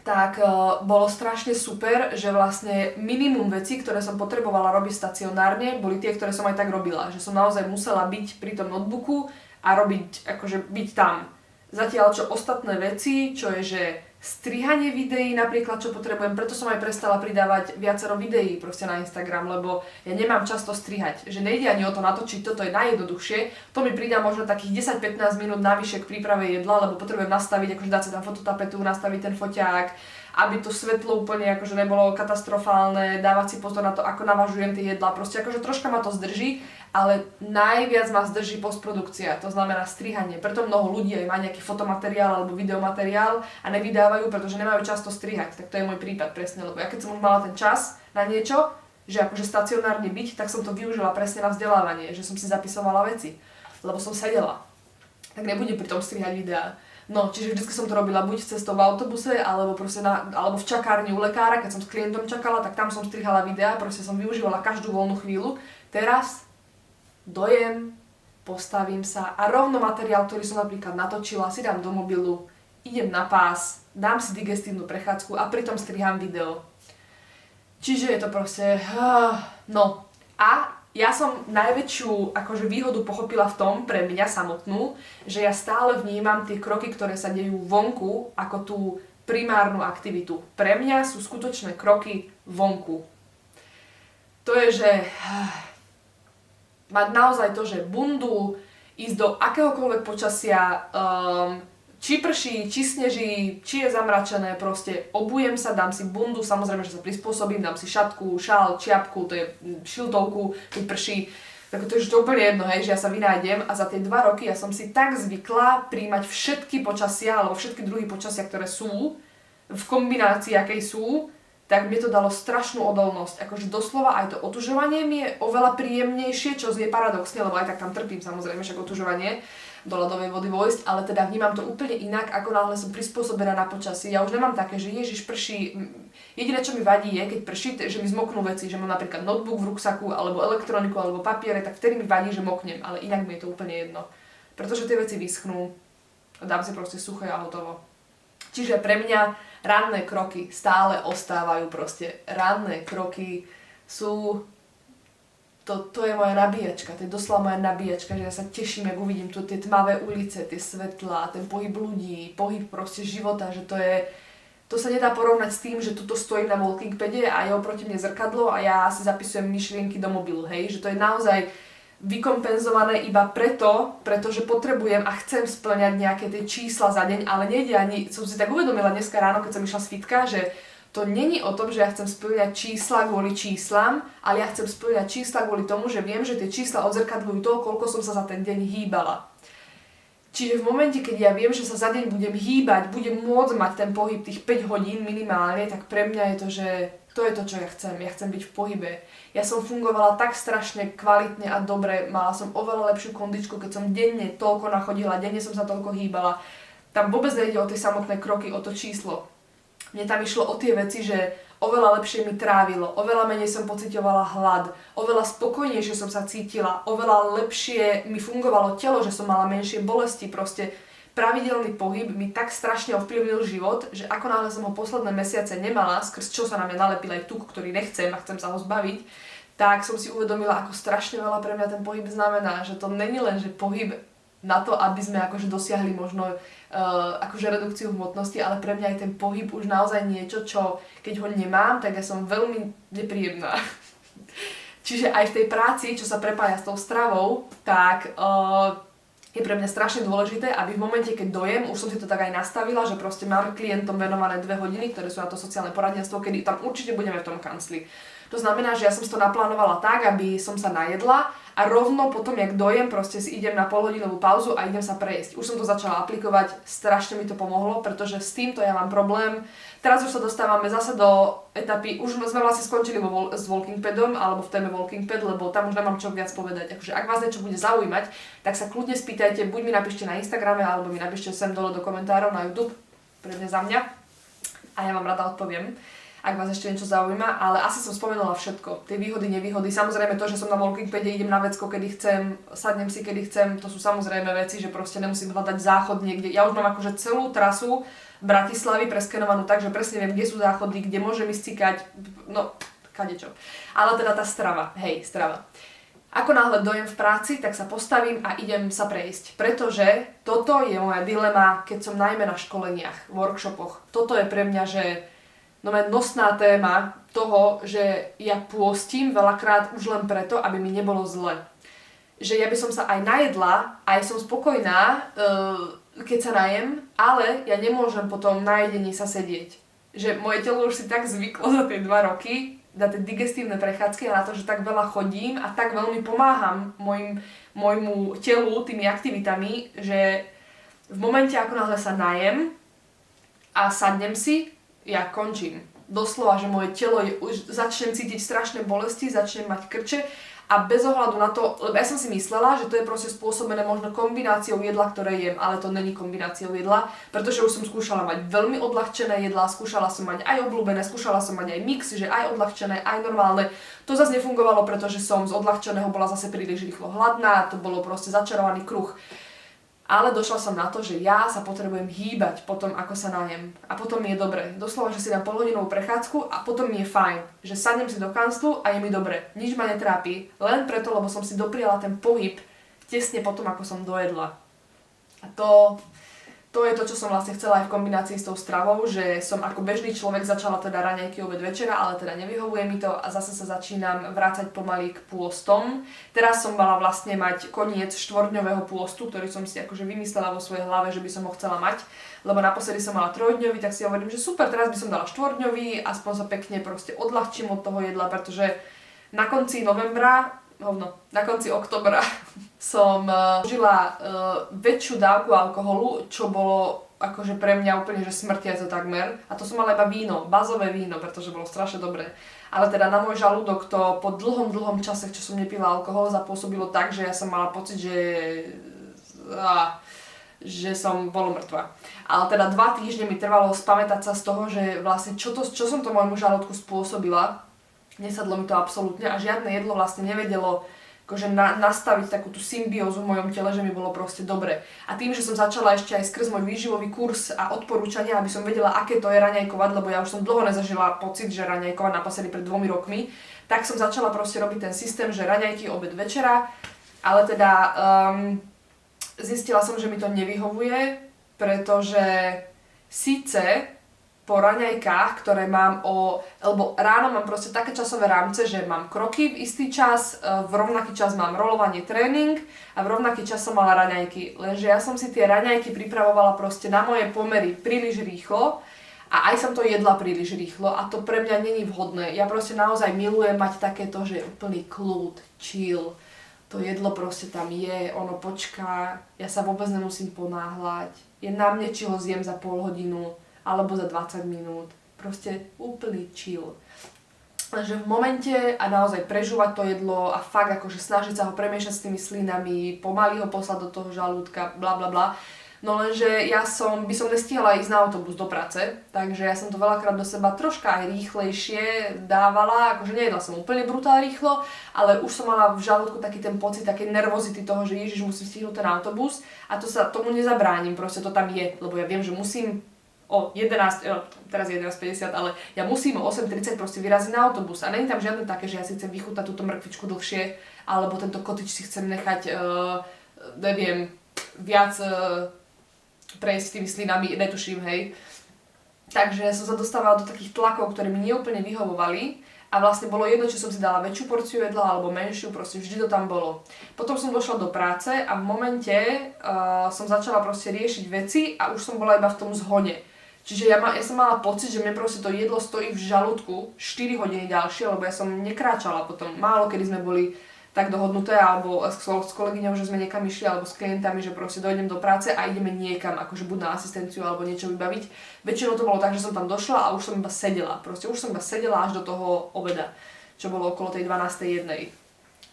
Tak bolo strašne super, že vlastne minimum vecí, ktoré som potrebovala robiť stacionárne, boli tie, ktoré som aj tak robila. Že som naozaj musela byť pri tom notebooku a robiť, akože byť tam. Zatiaľ čo ostatné veci, čo je, že strihanie videí napríklad, čo potrebujem, preto som aj prestala pridávať viacero videí proste na Instagram, lebo ja nemám často strihať, že nejde ani o to natočiť, toto je najjednoduchšie, to mi pridá možno takých 10-15 minút navyše k príprave jedla, lebo potrebujem nastaviť, akože dať si tam fototapetu, nastaviť ten foťák, aby to svetlo úplne akože nebolo katastrofálne, dávať si pozor na to, ako navažujem tie jedlá, proste akože troška ma to zdrží, ale najviac ma zdrží postprodukcia, to znamená strihanie. Preto mnoho ľudí aj má nejaký fotomateriál alebo videomateriál a nevydávajú, pretože nemajú často strihať. Tak to je môj prípad presne, lebo ja keď som už mala ten čas na niečo, že akože stacionárne byť, tak som to využila presne na vzdelávanie, že som si zapisovala veci, lebo som sedela. Tak nebudem pri tom strihať videá. No, čiže vždy som to robila buď cestou v autobuse, alebo proste alebo v čakárni u lekára, keď som s klientom čakala, tak tam som strihala videá, proste som využívala každú voľnú chvíľu. Teraz dojem, postavím sa a rovno materiál, ktorý som napríklad natočila, si dám do mobilu, idem na pás, dám si digestívnu prechádzku a pritom striham video. Čiže je to proste... No. A ja som najväčšiu akože výhodu pochopila v tom, pre mňa samotnú, že ja stále vnímam tie kroky, ktoré sa dejú vonku, ako tú primárnu aktivitu. Pre mňa sú skutočné kroky vonku. To je, že mať naozaj to, že bundu, ísť do akéhokoľvek počasia, či prší, či sneží, či je zamračené, proste obujem sa, dám si bundu, samozrejme, že sa prispôsobím, dám si šatku, šál, čiapku, to je šiltovku, keď prší, tak to je to úplne jedno, hej, že ja sa vynájdem a za tie 2 roky ja som si tak zvykla príjmať všetky počasia, alebo všetky druhy počasia, ktoré sú, v kombinácii, akej sú, tak mi to dalo strašnú odolnosť. Akože doslova aj to otužovanie mi je oveľa príjemnejšie, čo znie paradoxne, lebo aj tak tam trpím samozrejme, však otužovanie, do ľadovej vody vojsť, ale teda vnímam to úplne inak, ako náhle som prispôsobená na počasí. Ja už nemám také, že ježiš prší. Jediné, čo mi vadí je, keď prší, že mi zmoknú veci, že mám napríklad notebook v ruksaku, alebo elektroniku, alebo papiere, tak vtedy mi vadí, že moknem, ale inak mi je to úplne jedno. Pretože tie veci vyschnú, dám si proste suché a hotovo. Čiže pre mňa ranné kroky stále ostávajú proste. Ranné kroky sú... To je moja nabíjačka, to je doslova moja nabíjačka, že ja sa teším, jak uvidím tu tie tmavé ulice, tie svetlá, ten pohyb ľudí, pohyb proste života, že to sa nedá porovnať s tým, že tuto stojím na walkingpede a je oproti mne zrkadlo a ja si zapisujem myšlienky do mobilu, hej, že to je naozaj vykompenzované iba pretože potrebujem a chcem spĺňať nejaké tie čísla za deň, ale nejde ani, som si tak uvedomila dneska ráno, keď som išla z fitka, že to není o tom, že ja chcem spĺňať čísla kvôli číslam, ale ja chcem spĺňať čísla kvôli tomu, že viem, že tie čísla odzrkadľujú to, koľko som sa za ten deň hýbala. Čiže v momente, keď ja viem, že sa za deň budem hýbať, budem môcť mať ten pohyb tých 5 hodín minimálne, tak pre mňa je to, že to je to, čo ja chcem. Ja chcem byť v pohybe. Ja som fungovala tak strašne kvalitne a dobre, mala som oveľa lepšiu kondičku, keď som denne toľko nachodila, denne som sa toľko hýbala. Tam vôbec nejde o tie samotné kroky, o to číslo. Mne tam išlo o tie veci, že oveľa lepšie mi trávilo, oveľa menej som pociťovala hlad, oveľa spokojnejšie som sa cítila, oveľa lepšie mi fungovalo telo, že som mala menšie bolesti, proste pravidelný pohyb mi tak strašne ovplyvnil život, že ako náhle som ho posledné mesiace nemala, skrz čo sa na mňa nalepil aj tuk, ktorý nechcem a chcem sa ho zbaviť, tak som si uvedomila, ako strašne veľa pre mňa ten pohyb znamená, že to není len, že pohyb na to, aby sme akože dosiahli možno akože redukciu hmotnosti, ale pre mňa je ten pohyb už naozaj niečo, čo keď ho nemám, tak ja som veľmi nepríjemná. Čiže aj v tej práci, čo sa prepája s tou stravou, tak je pre mňa strašne dôležité, aby v momente, keď dojem, už som si to tak aj nastavila, že proste mám klientom venované 2 hodiny, ktoré sú na to sociálne poradenstvo, kedy tam určite budeme v tom kancli. To znamená, že ja som si to naplánovala tak, aby som sa najedla a rovno potom, jak dojem, proste si idem na polhodinovú pauzu a idem sa prejsť. Už som to začala aplikovať, strašne mi to pomohlo, pretože s týmto ja mám problém. Teraz už sa dostávame zase do etapy, už sme vlastne skončili s walkingpadom alebo v téme walkingpad, lebo tam už nemám čo viac povedať. Akože ak vás niečo bude zaujímať, tak sa kľudne spýtajte, buď mi napíšte na Instagrame, alebo mi napíšte sem dole do komentárov na YouTube, pre mňa za mňa a ja vám rada odpoviem, ak vás ešte niečo zaujíma, ale asi som spomenula všetko. Tie výhody, nevýhody. Samozrejme to, že som na walkingpade, idem na vecko, kedy chcem, sadnem si, kedy chcem, to sú samozrejme veci, že proste nemusím hľadať záchod niekde. Ja už mám akože celú trasu Bratislavy preskenovanú tak, že presne viem, kde sú záchody, kde môžem ísť cikať, no, kadečo. Ale teda tá strava, hej, strava. Ako náhle dojem v práci, tak sa postavím a idem sa prejsť. Pretože toto je moja dilema, keď som najmä na školeniach, workshopoch. Toto je pre mňa, že nosná téma toho, že ja pôstim veľakrát už len preto, aby mi nebolo zle. Že ja by som sa aj najedla, aj som spokojná, keď sa najem, ale ja nemôžem potom na jedení sa sedieť. Že moje telo už si tak zvyklo za tie 2 roky, na tie digestívne prechádzky a na to, že tak veľa chodím a tak veľmi pomáham môjmu telu tými aktivitami, že v momente, ako náhle sa najem a sadnem si, ja končím. Doslova, že moje telo už začnem cítiť strašné bolesti, začnem mať krče a bez ohľadu na to, lebo ja som si myslela, že to je proste spôsobené možno kombináciou jedla, ktoré jem, ale to není kombináciou jedla, pretože už som skúšala mať veľmi odľahčené jedlá, skúšala som mať aj obľúbené, skúšala som mať aj mix, že aj odľahčené, aj normálne. To zase nefungovalo, pretože som z odľahčeného bola zase príliš rýchlo hladná, to bolo proste začarovaný kruh. Ale došla som na to, že ja sa potrebujem hýbať potom, ako sa najem. A potom mi je dobre. Doslova, že si dám polhodinovú prechádzku a potom mi je fajn. Že sadnem si do kanclu a je mi dobre. Nič ma netrápi. Len preto, lebo som si dopriala ten pohyb tesne potom, ako som dojedla. A to je to, čo som vlastne chcela aj v kombinácii s tou stravou, že som ako bežný človek začala teda raňajky, obed, večera, ale teda nevyhovuje mi to a zase sa začínam vrácať pomaly k pôstom. Teraz som mala vlastne mať koniec 4-dňového pôstu, ktorý som si akože vymyslela vo svojej hlave, že by som ho chcela mať, lebo naposledy som mala 3-dňový, tak si hovorím, že super, teraz by som dala 4-dňový, aspoň sa pekne proste odľahčím od toho jedla, pretože na konci októbra som užila väčšiu dávku alkoholu, čo bolo akože pre mňa úplne že smrtiace takmer. A to som mala iba víno, bazové víno, pretože bolo strašne dobré. Ale teda na môj žalúdok to po dlhom čase, čo som nepila alkohol, zapôsobilo tak, že ja som mala pocit, že som polomrtvá. Ale teda 2 týždne mi trvalo spamätať sa z toho, že vlastne čo som to môjmu žalúdku spôsobila. Nesadlo mi to absolútne a žiadne jedlo vlastne nevedelo akože nastaviť takú tú symbiózu v mojom tele, že mi bolo proste dobre. A tým, že som začala ešte aj skrz môj výživový kurz a odporúčania, aby som vedela, aké to je raňajkovať, lebo ja už som dlho nezažila pocit, že raňajkovať naposledy pred 2 rokmi, tak som začala proste robiť ten systém, že raňajky, obed, večera, ale teda zistila som, že mi to nevyhovuje, pretože síce po raňajkách, ktoré mám lebo ráno mám proste také časové rámce, že mám kroky v istý čas, v rovnaký čas mám rolovanie, tréning a v rovnaký čas som mala raňajky. Lenže ja som si tie raňajky pripravovala proste na moje pomery príliš rýchlo a aj som to jedla príliš rýchlo a to pre mňa není vhodné. Ja proste naozaj milujem mať takéto, že úplný kľud, chill. To jedlo proste tam je, ono počká, ja sa vôbec nemusím ponáhľať. Je na mne, či ho zjem za pol hodinu alebo za 20 minút. Proste úplný chill. Takže v momente a naozaj prežúvať to jedlo a fakt akože snažiť sa ho premiešať s tými slinami, pomaly ho poslať do toho žalúdka, bla bla bla. No lenže by som nestihala ísť na autobus do práce, takže ja som to veľakrát do seba troška aj rýchlejšie dávala, akože nejedla som úplne brutál rýchlo, ale už som mala v žalúdku taký ten pocit, takej nervozity toho, že ježiš, musím stihnúť ten autobus a to sa tomu nezabránim, proste to tam je, lebo ja viem, že musím teraz je 11:50, ale ja musím o 8:30 proste vyraziť na autobus a není tam žiadne také, že ja si chcem vychutnať túto mrkvičku dlhšie, alebo tento kotič si chcem nechať, viac prejsť tými slinami, netuším, hej. Takže som sa dostávala do takých tlakov, ktoré mi neúplne vyhovovali a vlastne bolo jedno, či som si dala väčšiu porciu jedla alebo menšiu, proste vždy to tam bolo. Potom som došla do práce a v momente som začala proste riešiť veci a už som bola iba v tom zhone. Čiže ja som mala pocit, že mne proste to jedlo stojí v žalúdku 4 hodiny ďalšie, lebo ja som nekráčala potom. Málo kedy sme boli tak dohodnuté, alebo s kolegyňou, že sme niekam išli, alebo s klientami, že proste dojdem do práce a ideme niekam, akože buď na asistenciu, alebo niečo vybaviť. Väčšinou to bolo tak, že som tam došla a už som iba sedela. Proste už som iba sedela až do toho obeda, čo bolo okolo tej 12:01.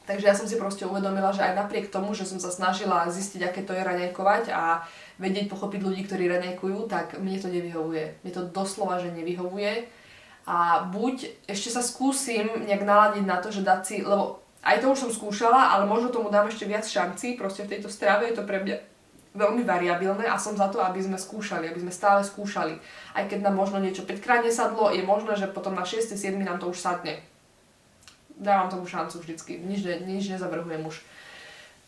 Takže ja som si proste uvedomila, že aj napriek tomu, že som sa snažila zistiť, aké to je raňajkovať a vedieť pochopiť ľudí, ktorí raňajkujú, tak mne to nevyhovuje. Mne to doslova, že nevyhovuje. A buď ešte sa skúsim nejak naladiť na to, že dať si, lebo aj to už som skúšala, ale možno tomu dám ešte viac šancí, proste v tejto strave je to pre mňa veľmi variabilné a som za to, aby sme skúšali, aby sme stále skúšali. Aj keď nám možno niečo 5-krát nesadlo, je možné, že potom na 6. 7. nám to už sadne. dávam tomu šancu vždycky, nič nezavrhujem už.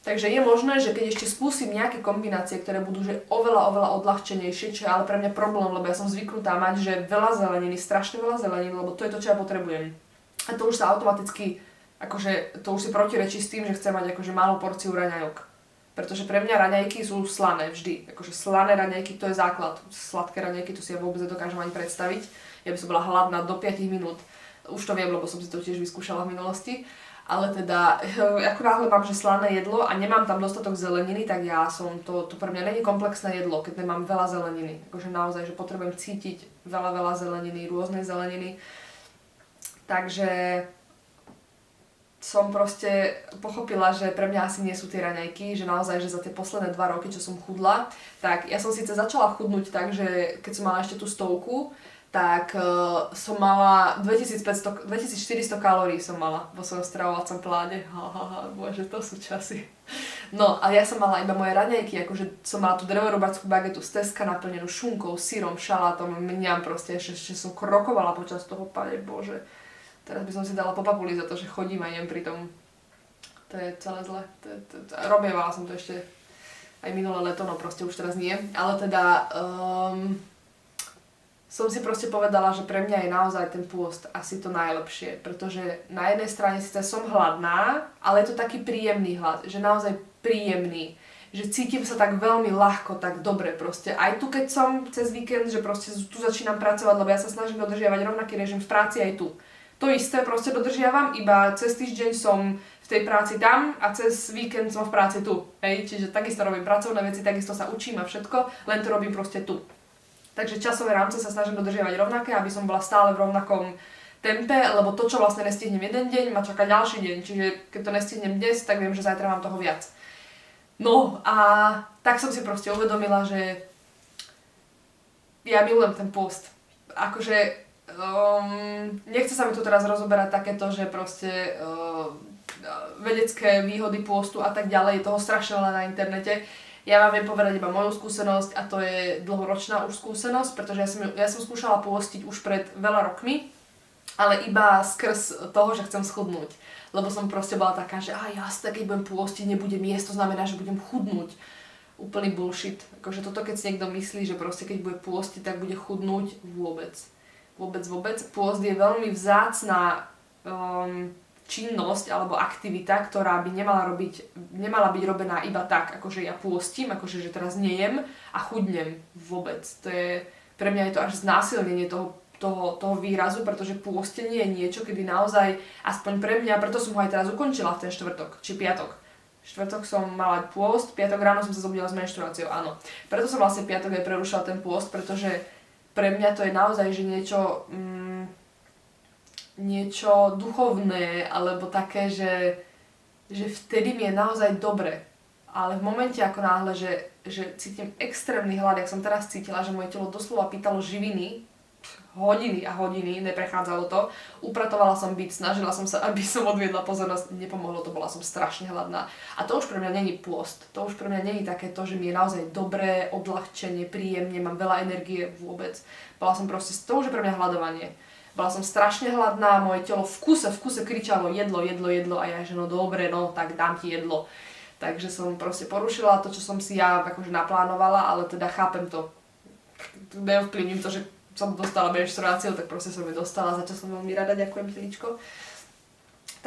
Takže je možné, že keď ešte skúsim nejaké kombinácie, ktoré budú že oveľa odľahčenejšie, čo je ale pre mňa problém, lebo ja som zvyknutá mať, že veľa zeleniny, strašne veľa zeleniny, lebo to je to, čo ja potrebujem. A to už sa automaticky, akože to už si protirečí s tým, že chcem mať akože malú porciu raňajok. Pretože pre mňa raňajky sú slané vždy. Akože slané raňajky to je základ. Sladké raňajky to si ja vôbec nedokážem ani predstaviť. Ja by som bola hladná do 5 minút. Už to viem, lebo som si to tiež vyskúšala v minulosti. Ale teda, ako náhle mám, že slané jedlo a nemám tam dostatok zeleniny, tak ja som, to pre mňa není komplexné jedlo, keď nemám veľa zeleniny. Akože naozaj, že potrebujem cítiť veľa zeleniny, rôznej zeleniny. Takže som proste pochopila, že pre mňa asi nie sú tie raňajky, že naozaj, že za tie posledné 2 roky, čo som chudla, tak ja som síce začala chudnúť tak, že keď som mala ešte tú 100, tak som mala 2400 kalórií som mala vo svojom stravovacom pláne. Bože, to sú časy. No a ja som mala iba moje raňajky, akože som mala tú drevorúbackú bagetu z Teska naplnenú šunkou, syrom, šalátom, mňam proste, ešte som krokovala počas toho, Pane Bože. Teraz by som si dala po papuli za to, že chodím a jem pri tom. To je celé zle. Robievala som to ešte aj minulé leto, no proste už teraz nie. Ale teda som si proste povedala, že pre mňa je naozaj ten pôst asi to najlepšie, pretože na jednej strane síce som hladná, ale je to taký príjemný hlad, že naozaj príjemný, že cítim sa tak veľmi ľahko, tak dobre proste. Aj tu, keď som cez víkend, že proste tu začínam pracovať, lebo ja sa snažím dodržiavať rovnaký režim v práci aj tu. To isté proste dodržiavam, iba cez týždeň som v tej práci tam a cez víkend som v práci tu. Hej? Čiže takisto robím pracovné veci, takisto sa učím a všetko, len to robím proste tu. Takže časové rámce sa snažím dodržiavať rovnaké, aby som bola stále v rovnakom tempe, lebo to, čo vlastne nestihnem jeden deň, ma čaká ďalší deň. Čiže keď to nestihnem dnes, tak viem, že zajtra mám toho viac. No a tak som si proste uvedomila, že ja milujem ten pôst. Akože nechce sa mi tu teraz rozoberať takéto, že proste vedecké výhody pôstu a tak ďalej, je toho strašne veľa na internete. Ja vám viem povedať iba moju skúsenosť a to je dlhoročná už skúsenosť, pretože ja som skúšala pôstiť už pred veľa rokmi, ale iba skrz toho, že chcem schudnúť. Lebo som proste bola taká, že jasne, keď budem pôstiť, nebudem jesť, to znamená, že budem chudnúť. Úplný bullshit. Akože toto, keď si niekto myslí, že proste keď bude pôstiť, tak bude chudnúť, vôbec. Pôst je veľmi vzácna činnosť alebo aktivita, ktorá by nemala byť robená iba tak, akože ja pôstim, akože že teraz nejem a chudnem. Vôbec. Pre mňa je to až znásilnenie toho výrazu, pretože pôstenie je niečo, kedy naozaj, aspoň pre mňa, preto som ho aj teraz ukončila v ten štvrtok, či piatok. Štvrtok som mala pôst, piatok ráno som sa zobudila s menštruáciou, áno. Preto som vlastne piatok aj prerušila ten pôst, pretože pre mňa to je naozaj, že niečo duchovné, alebo také, že vtedy mi je naozaj dobre. Ale v momente ako náhle, že cítim extrémny hlad, jak som teraz cítila, že moje telo doslova pýtalo živiny, hodiny a hodiny, neprechádzalo to. Upratovala som byt, snažila som sa, aby som odviedla pozornosť, nepomohlo to, bola som strašne hladná. A to už pre mňa není pôst, to už pre mňa není takéto, že mi je naozaj dobré, odľahčenie, príjemne, mám veľa energie vôbec. Bola som proste, to už je pre mňa hladovanie. Bola som strašne hladná, moje telo v kuse kričalo jedlo a ja, že no dobre, no tak dám ti jedlo. Takže som proste porušila to, čo som si ja akože naplánovala, ale teda chápem to. Neovplyvním to, že som dostala menštruáciu, tak proste som ju dostala, za čo som veľmi rada, ďakujem Teličko.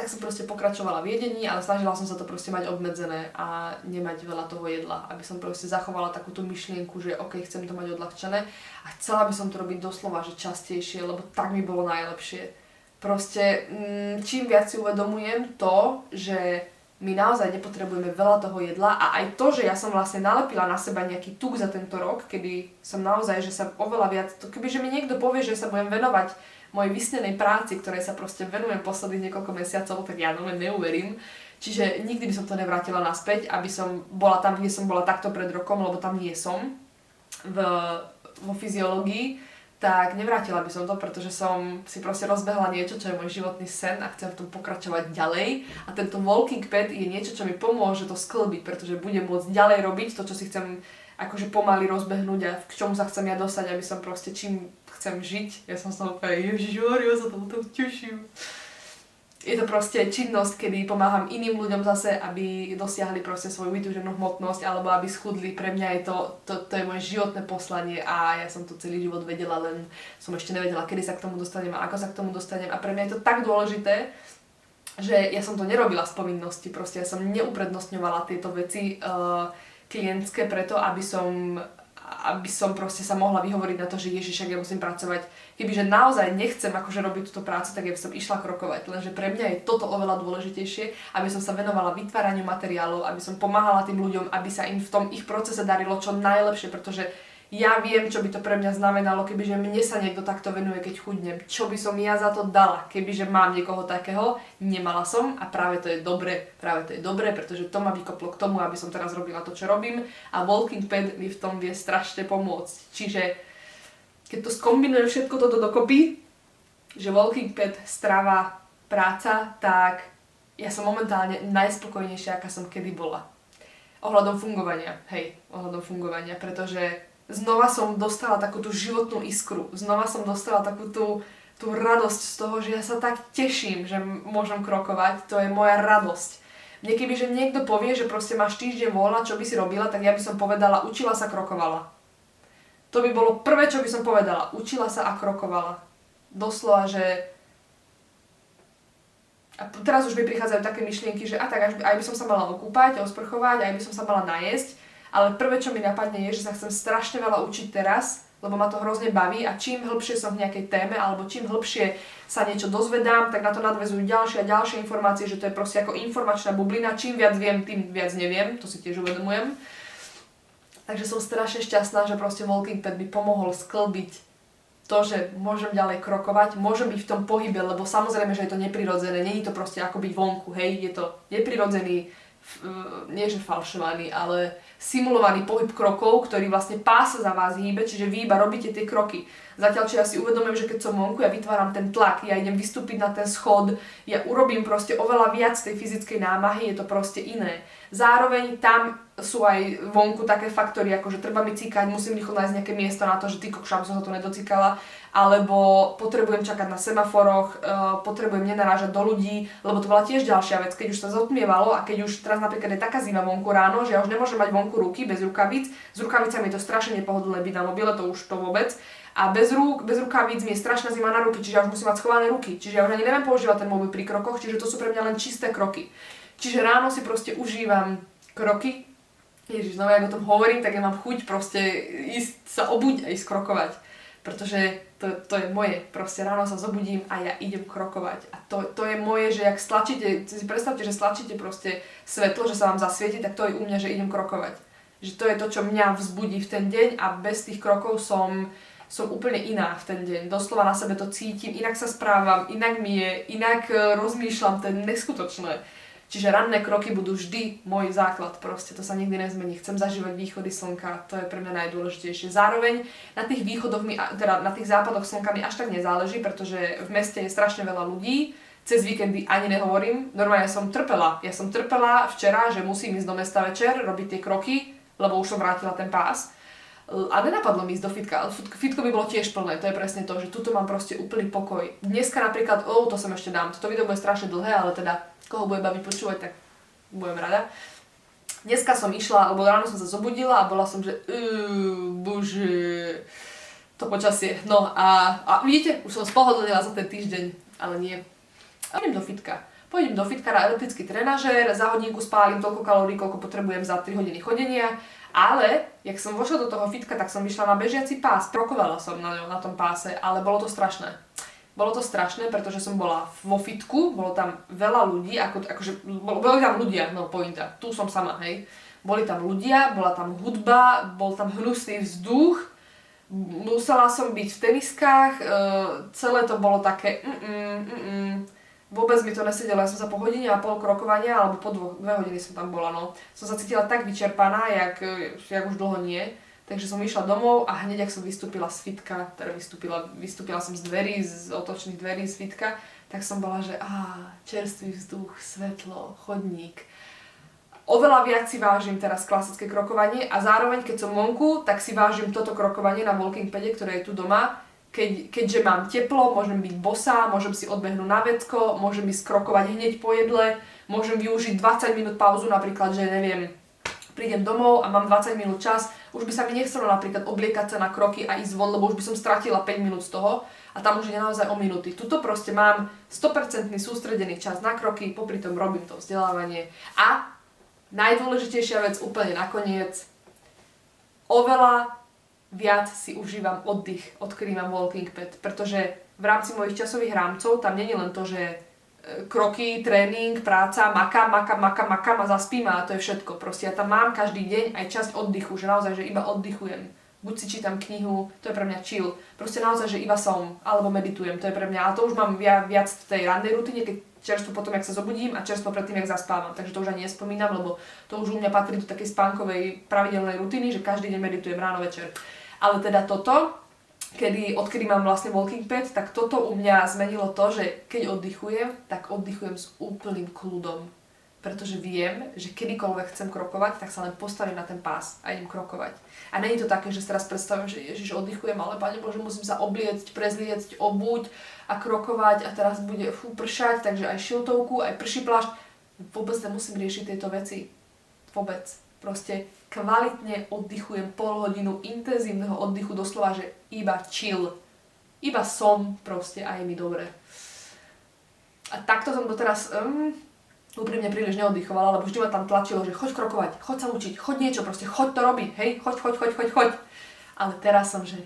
Tak som proste pokračovala v jedení, ale snažila som sa to proste mať obmedzené a nemať veľa toho jedla, aby som proste zachovala takúto myšlienku, že ok, chcem to mať odľahčené a chcela by som to robiť doslova, že častejšie, lebo tak mi bolo najlepšie. Proste čím viac si uvedomujem to, že my naozaj nepotrebujeme veľa toho jedla a aj to, že ja som vlastne nalepila na seba nejaký tuk za tento rok, kedy som naozaj, že sa oveľa viac, kebyže mi niekto povie, že sa budem venovať mojej vysnenej práci, ktorej sa proste venujem posledných niekoľko mesiacov, tak ja neuverím. Čiže nikdy by som to nevrátila naspäť, aby som bola tam, kde som bola takto pred rokom, lebo tam nie som vo fyziológii, tak nevrátila by som to, pretože som si proste rozbehla niečo, čo je môj životný sen a chcem v tom pokračovať ďalej. A tento walking pad je niečo, čo mi pomôže to sklbiť, pretože budem môcť ďalej robiť to, čo si chcem akože pomaly rozbehnúť a k čomu sa chcem ja dostať, aby som proste čím chcem žiť. Ja som sa úplne, ježiš, ja sa tomu teším. je to proste činnosť, kedy pomáham iným ľuďom zase, aby dosiahli proste svoju vytúženú hmotnosť alebo aby schudli. Pre mňa je to je moje životné poslanie a ja som to celý život vedela, len som ešte nevedela, kedy sa k tomu dostanem a ako sa k tomu dostanem. A pre mňa je to tak dôležité, že ja som to nerobila z povinnosti, proste ja som neuprednostňovala tieto veci klientské preto, aby som proste sa mohla vyhovoriť na to, že Ježiš, ja musím pracovať. Kebyže naozaj nechcem akože robiť túto prácu, tak ja by som išla krokovať. Lenže pre mňa je toto oveľa dôležitejšie, aby som sa venovala vytváraniu materiálov, aby som pomáhala tým ľuďom, aby sa im v tom ich procese darilo čo najlepšie, pretože ja viem, čo by to pre mňa znamenalo, kebyže mne sa niekto takto venuje, keď chudnem. Čo by som ja za to dala, kebyže mám niekoho takého, nemala som a práve to je dobre, pretože to ma vykoplo k tomu, aby som teraz robila to, čo robím a Walking Pad mi v tom vie strašne pomôcť. Čiže keď to skombinujem všetko toto dokopy, že Walking Pad, strava, práca, tak ja som momentálne najspokojnejšia, aká som kedy bola. Ohľadom fungovania, pretože znova som dostala takú tú životnú iskru. Znova som dostala takú tú radosť z toho, že ja sa tak teším, že môžem krokovať. To je moja radosť. Mne kebyže niekto povie, že proste máš týždeň voľna, čo by si robila, tak ja by som povedala, učila sa, krokovala. To by bolo prvé, čo by som povedala. Učila sa a krokovala. Doslova, že... A teraz už mi prichádzajú také myšlienky, že aj by som sa mala okúpať, osprchovať, aj by som sa mala najesť. Ale prvé, čo mi napadne, je, že sa chcem strašne veľa učiť teraz, lebo ma to hrozne baví a čím hĺbšie som v nejakej téme alebo čím hĺbšie sa niečo dozvedám, tak na to nadväzujú ďalšie a ďalšie informácie, že to je proste ako informačná bublina. Čím viac viem, tým viac neviem, to si tiež uvedomujem. Takže som strašne šťastná, že proste Walking Pad mi pomohol sklbiť to, že môžem ďalej krokovať, môžem byť v tom pohybe, lebo samozrejme, že je to neprirodzené, nie je to proste ako byť vonku, hej, je to neprirodzený, nie že falšovaný, ale simulovaný pohyb krokov, ktorý vlastne pás za vás hýbe, čiže vy iba robíte tie kroky. Zatiaľ, čo ja si uvedomujem, že keď som vonku, ja vytváram ten tlak, ja idem vystúpiť na ten schod, ja urobím proste oveľa viac tej fyzickej námahy, je to proste iné. Zároveň tam sú aj vonku také faktory, ako že treba mi cíkať, musím rýchlo nájsť nejaké miesto na to, že ty kokša, aby som sa tu nedocíkala, alebo potrebujem čakať na semaforoch, potrebujem nenarážať do ľudí, lebo to bola tiež ďalšia vec, keď už sa zotmievalo a keď už teraz napríklad je taká zima vonku ráno, že ja už nemôžem mať vonku ruky bez rukavíc, s rukavicami je to strašne nepohodlné byť na mobile, to už to vôbec. A bez rúk, bez rukavíc mi je strašná zima na ruky, čiže ja už musím mať schované ruky, čiže ja už ani neviem používať ten mobil pri krokoch, čiže to sú pre mňa len čisté kroky. Čiže ráno si proste užívam kroky. Ježiš, znova, ak o tom hovorím, tak ja mám chuť proste ísť sa obuť a ísť krokovať. Pretože to je moje. Proste ráno sa zobudím a ja idem krokovať. A to je moje, že jak stlačíte, si predstavte, že stlačíte proste svetlo, že sa vám zasvieti, tak to je u mňa, že idem krokovať. Že to je to, čo mňa vzbudí v ten deň a bez tých krokov som úplne iná v ten deň. Doslova na sebe to cítim, inak sa správam, inak mi je, inak rozmýšľam, to je neskutočné. Čiže ranné kroky budú vždy môj základ, proste to sa nikdy nezmení. Chcem zažívať východy slnka, to je pre mňa najdôležitejšie. Zároveň na tých východoch teda na tých západoch slnka mi až tak nezáleží, pretože v meste je strašne veľa ľudí, cez víkendy ani nehovorím. Normálne som trpela. Ja som trpela včera, že musím ísť do mesta večer, robiť tie kroky, lebo už som vrátila ten pás. A nenapadlo mi ísť do fitka. Fitko by bolo tiež plné, to je presne to, že tuto mám proste úplný pokoj. Dneska napríklad, to sem ešte dám, toto video bude strašne dlhé, ale teda koho bude baviť počúvať, tak budem rada. Dneska som išla, alebo ráno som sa zobudila a bola som, že bože, to počasie. No a vidíte, už som spohodlnila za ten týždeň, ale nie. A Pôjdem do fitka na elektrický trenažér, za hodinku spálim toľko kalórií, koľko potrebujem za 3 hodiny chodenia, ale jak som vošla do toho fitka, tak som vyšla na bežiaci pás. Krokovala som na tom páse, ale bolo to strašné. Bolo to strašné, pretože som bola vo fitku, bolo tam veľa ľudí, boli tam ľudia, no pointa, tu som sama, hej. Boli tam ľudia, bola tam hudba, bol tam hnusný vzduch, musela som byť v teniskách, celé to bolo také vôbec mi to nesedelo, ja som sa po hodine a pol krokovania, alebo po 2 hodiny som tam bola, no. Som sa cítila tak vyčerpaná, jak už dlho nie. Takže som išla domov a hneď, ak som vystúpila z fitka, teda vystúpila som z dverí, z otočných dverí z fitka, tak som bola, že čerstvý vzduch, svetlo, chodník. Oveľa viac si vážim teraz klasické krokovanie a zároveň, keď som vonku, tak si vážim toto krokovanie na Walking Pade, ktoré je tu doma, keďže mám teplo, môžem byť bosá, môžem si odbehnúť na vecko, môžem ísť krokovať hneď po jedle, môžem využiť 20 minút pauzu, napríklad, že neviem, prídem domov a mám 20 minút čas, už by sa mi nechcelo napríklad obliekať sa na kroky a ísť von, lebo už by som stratila 5 minút z toho a tam už je naozaj o minúty. Tuto proste mám 100% sústredený čas na kroky, popri tom robím to vzdelávanie a najdôležitejšia vec úplne nakoniec, oveľa viac si užívam oddych, odkedy mám walking pad, pretože v rámci mojich časových rámcov tam nie je len to, že kroky, tréning, práca, makám a zaspím a to je všetko. Proste ja tam mám každý deň aj časť oddychu, že naozaj, že iba oddychujem. Buď si čítam knihu, to je pre mňa chill. Proste naozaj, že iba som, alebo meditujem, to je pre mňa. A to už mám viac v tej rannej rutine, keď čerstvo potom, jak sa zobudím a čerstvo predtým, jak zaspávam. Takže to už ani nespomínam, lebo to už u mňa patrí do takej spánkovej pravidelnej rutiny, že každý deň meditujem ráno, večer. Ale teda toto, odkedy mám vlastne walking pad, tak toto u mňa zmenilo to, že keď oddychujem, tak oddychujem s úplným kľudom. Pretože viem, že kedykoľvek chcem krokovať, tak sa len postavím na ten pás a idem krokovať. A není to také, že si teraz predstavím, že ježiš, oddychujem, ale Pane Bože, musím sa obliecť, prezliecť, obuť a krokovať a teraz bude pršať, takže aj šiltovku, aj prší plášť. Vôbec nemusím riešiť tieto veci. Vôbec. Proste kvalitne oddychujem pol hodinu intenzívneho oddychu, doslova, že iba chill. Iba som proste a je mi dobre. A takto som doteraz úprimne príliš neoddychovala, lebo vždy ma tam tlačilo, že choď krokovať, choď sa učiť, choď niečo, proste choď to robiť, hej, choď. Ale teraz som, že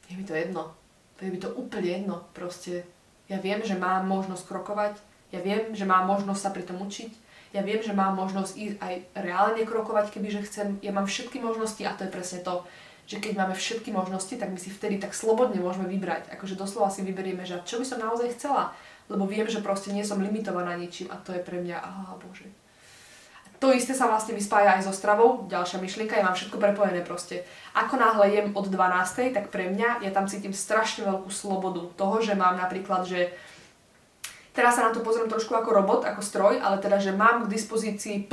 je mi to jedno. Je mi to úplne jedno. Proste ja viem, že mám možnosť krokovať, ja viem, že mám možnosť sa pri tom učiť, ja viem, že mám možnosť ísť aj reálne krokovať, kebyže chcem. Ja mám všetky možnosti a to je presne to, že keď máme všetky možnosti, tak my si vtedy tak slobodne môžeme vybrať. Akože doslova si vyberieme, že čo by som naozaj chcela. Lebo viem, že proste nie som limitovaná ničím a to je pre mňa, bože. To isté sa vlastne vyspája aj so stravou, ďalšia myšlienka, ja mám všetko prepojené proste. Ako náhle jem od 12, tak pre mňa, ja tam cítim strašne veľkú slobodu toho, že mám napríklad, že teraz sa na to pozriem trošku ako robot, ako stroj, ale teda, že mám k dispozícii